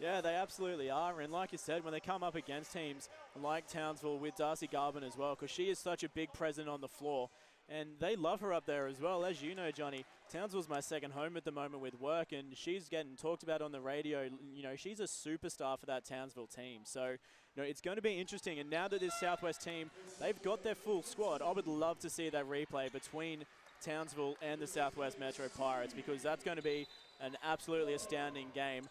Yeah, they absolutely are. And like you said, when they come up against teams like Townsville with Darcy Garbin as well, because she is such a big presence on the floor, and they love her up there as well. As you know, Johnny, Townsville's my second home at the moment with work, and she's getting talked about on the radio. You know, she's a superstar for that Townsville team. So, you know, it's going to be interesting. And now that this Southwest team, they've got their full squad, I would love to see that replay between Townsville and the Southwest Metro Pirates, because that's going to be an absolutely astounding game,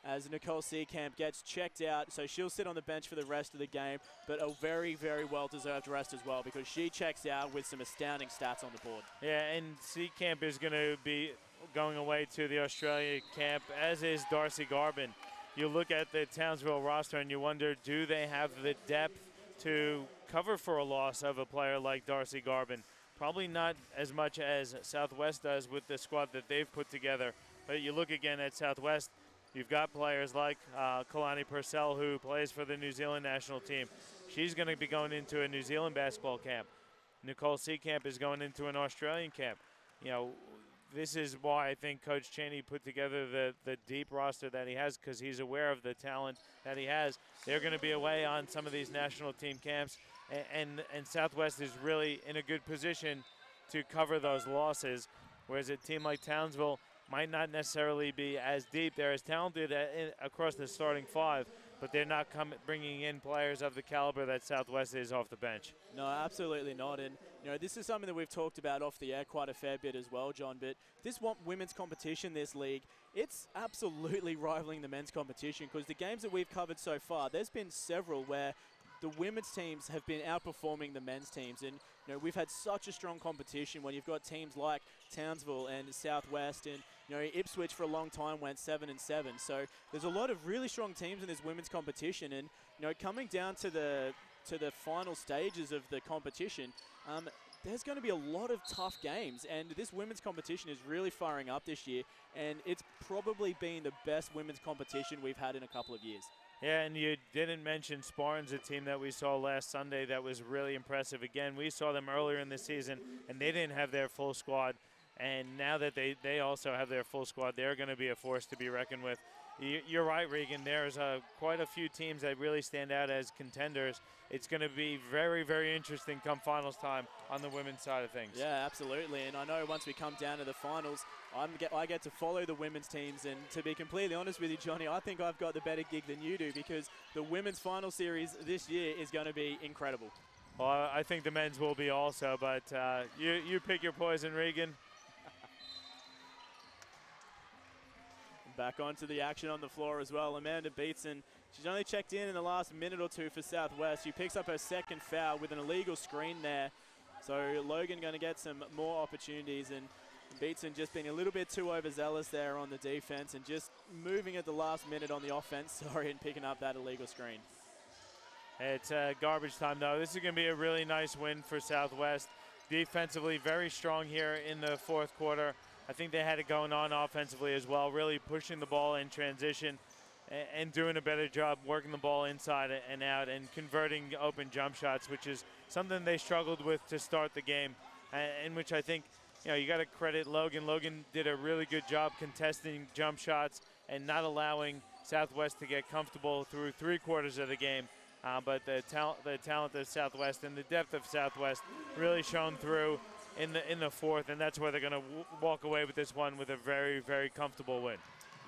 as Nicole Seekamp gets checked out, so she'll sit on the bench for the rest of the game, but a very, very well-deserved rest as well, because she checks out with some astounding stats on the board. Yeah, and Seekamp is going to be going away to the Australia camp, as is Darcy Garbin. You look at the Townsville roster and you wonder, do they have the depth to cover for a loss of a player like Darcy Garbin? Probably not as much as Southwest does with the squad that they've put together. But you look again at Southwest, you've got players like Kalani Purcell, who plays for the New Zealand national team. She's going to be going into a New Zealand basketball camp. Nicole Seekamp is going into an Australian camp. You know, this is why I think Coach Cheney put together the deep roster that he has, because he's aware of the talent that he has. They're going to be away on some of these national team camps, and Southwest is really in a good position to cover those losses, whereas a team like Townsville might not necessarily be as deep. They're as talented across the starting five, but they're not bringing in players of the caliber that Southwest is off the bench. No, absolutely not. And, you know, this is something that we've talked about off the air quite a fair bit as well, John. But this women's competition, this league, it's absolutely rivaling the men's competition, because the games that we've covered so far, there's been several where the women's teams have been outperforming the men's teams. And, you know, we've had such a strong competition when you've got teams like Townsville and Southwest, and, you know, Ipswich for a long time went 7-7. So there's a lot of really strong teams in this women's competition. And, you know, coming down to the final stages of the competition, there's going to be a lot of tough games. And this women's competition is really firing up this year. And it's probably been the best women's competition we've had in a couple of years. Yeah, and you didn't mention Spartans, a team that we saw last Sunday that was really impressive. Again, we saw them earlier in the season, and they didn't have their full squad. And now that they also have their full squad, they're going to be a force to be reckoned with. You're right, Regan. There's quite a few teams that really stand out as contenders. It's going to be very, very interesting come finals time on the women's side of things. Yeah, absolutely. And I know once we come down to the finals, I get to follow the women's teams. And to be completely honest with you, Johnny, I think I've got the better gig than you do, because the women's final series this year is going to be incredible. Well, I think the men's will be also, but you pick your poison, Regan. Back onto the action on the floor as well. Amanda Beatson, she's only checked in the last minute or two for Southwest. She picks up her second foul with an illegal screen there. So Logan going to get some more opportunities, and Beatson just being a little bit too overzealous there on the defense and just moving at the last minute on the offense, and picking up that illegal screen. It's garbage time, though. This is going to be a really nice win for Southwest. Defensively, very strong here in the fourth quarter. I think they had it going on offensively as well, really pushing the ball in transition and doing a better job working the ball inside and out and converting open jump shots, which is something they struggled with to start the game, in which I think, you know, you got to credit Logan. Logan did a really good job contesting jump shots and not allowing Southwest to get comfortable through 3/4 of the game. But the talent of Southwest and the depth of Southwest really shone through in the fourth, and that's where they're going to walk away with this one with a very, very comfortable win.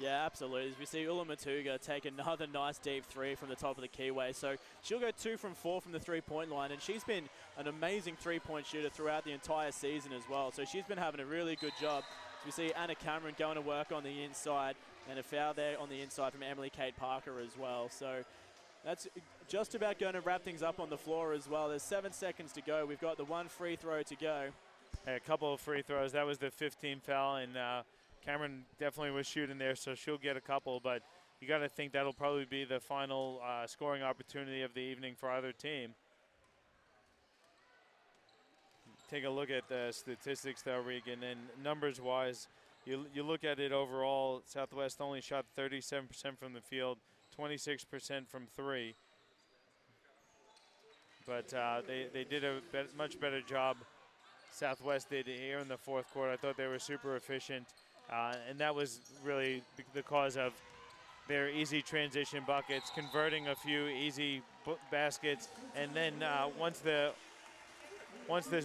Yeah, absolutely. As we see Ula Matuga take another nice deep three from the top of the keyway. So she'll go 2 from 4 from the three-point line, and she's been an amazing three-point shooter throughout the entire season as well. So she's been having a really good job. As we see Anna Cameron going to work on the inside, and a foul there on the inside from Emily Kate Parker as well. So that's just about going to wrap things up on the floor as well. There's 7 seconds to go. We've got the 1 free throw to go. A couple of free throws. That was the 15th foul, and Cameron definitely was shooting there, so she'll get a couple, but you got to think that'll probably be the final scoring opportunity of the evening for either team. Take a look at the statistics though, Regan, and numbers-wise, you look at it overall, Southwest only shot 37% from the field, 26% from three, but they did a much better job. Southwest did here in the fourth quarter. I thought they were super efficient. And that was really the cause of their easy transition buckets, converting a few easy baskets, and then once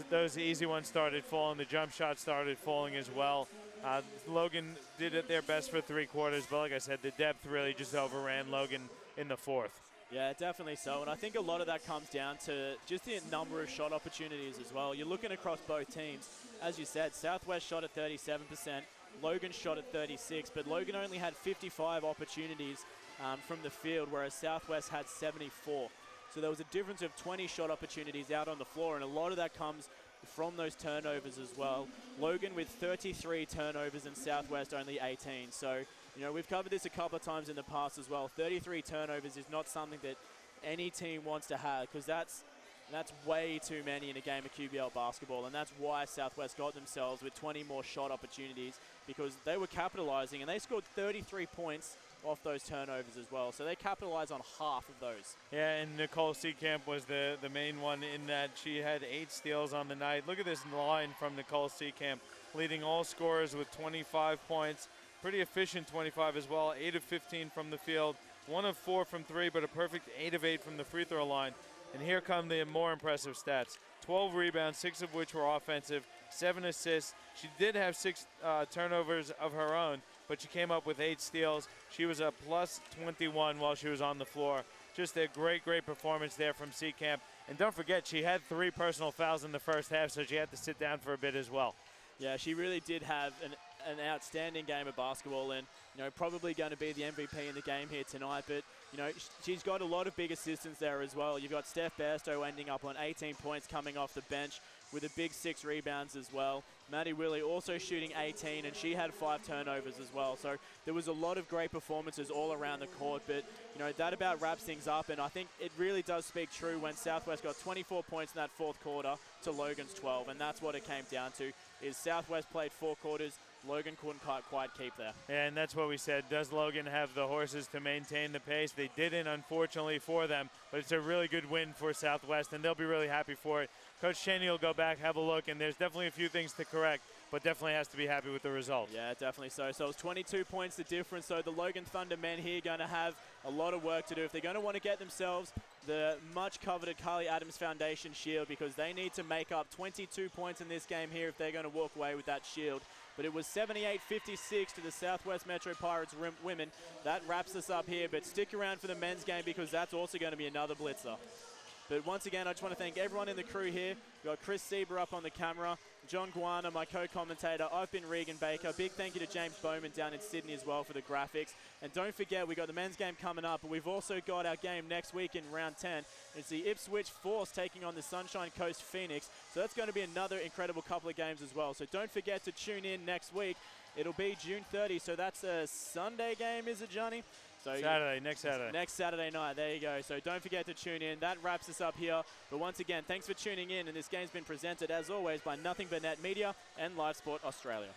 those easy ones started falling, the jump shots started falling as well. Logan did it their best for 3 quarters, but like I said, the depth really just overran Logan in the fourth. Yeah, definitely so, and I think a lot of that comes down to just the number of shot opportunities as well. You're looking across both teams. As you said, Southwest shot at 37%. Logan shot at 36, but Logan only had 55 opportunities from the field, whereas Southwest had 74. So there was a difference of 20 shot opportunities out on the floor, and a lot of that comes from those turnovers as well. Logan with 33 turnovers and Southwest only 18. So, you know, we've covered this a couple of times in the past as well. 33 turnovers is not something that any team wants to have, because that's way too many in a game of QBL basketball, and that's why Southwest got themselves with 20 more shot opportunities, because they were capitalizing, and they scored 33 points off those turnovers as well. So they capitalized on half of those. Yeah, and Nicole Seekamp was the main one in that. She had 8 steals on the night. Look at this line from Nicole Seekamp, leading all scorers with 25 points. Pretty efficient 25 as well, 8 of 15 from the field, 1 of 4 from 3, but a perfect 8 of 8 from the free throw line. And here come the more impressive stats. 12 rebounds, 6 of which were offensive, 7 assists. She did have 6 turnovers of her own, but she came up with 8 steals. She was a plus 21 while she was on the floor. Just a great, great performance there from Seekamp. And don't forget, she had 3 personal fouls in the first half, so she had to sit down for a bit as well. Yeah, she really did have an outstanding game of basketball, and, you know, probably going to be the MVP in the game here tonight. But, you know, she's got a lot of big assistants there as well. You've got Steph Bairstow ending up on 18 points coming off the bench with a big 6 rebounds as well. Maddie Willie also shooting 18, and she had 5 turnovers as well. So there was a lot of great performances all around the court. But, you know, that about wraps things up, and I think it really does speak true when Southwest got 24 points in that fourth quarter to Logan's 12, and that's what it came down to, is Southwest played 4 quarters. Logan couldn't quite keep there. And that's what we said. Does Logan have the horses to maintain the pace? They didn't, unfortunately, for them, but it's a really good win for Southwest, and they'll be really happy for it. Coach Cheney will go back, have a look, and there's definitely a few things to correct, but definitely has to be happy with the result. Yeah, definitely so. So it's 22 points the difference. So the Logan Thunder men here going to have a lot of work to do if they're going to want to get themselves the much coveted Carly Adams Foundation shield, because they need to make up 22 points in this game here if they're going to walk away with that shield. But it was 78-56 to the Southwest Metro Pirates women. That wraps us up here, but stick around for the men's game, because that's also going to be another blitzer. But once again, I just want to thank everyone in the crew here. We've got Chris Sieber up on the camera, John Guana, my co-commentator. I've been Regan Baker. Big thank you to James Bowman down in Sydney as well for the graphics. And don't forget, we've got the men's game coming up, but we've also got our game next week in round 10. It's the Ipswich Force taking on the Sunshine Coast Phoenix. So that's going to be another incredible couple of games as well. So don't forget to tune in next week. It'll be June 30, so that's a Sunday game, is it, Johnny? So Saturday, next Saturday. Next Saturday night, there you go. So don't forget to tune in. That wraps us up here. But once again, thanks for tuning in. And this game's been presented, as always, by Nothing But Net Media and Live Sport Australia.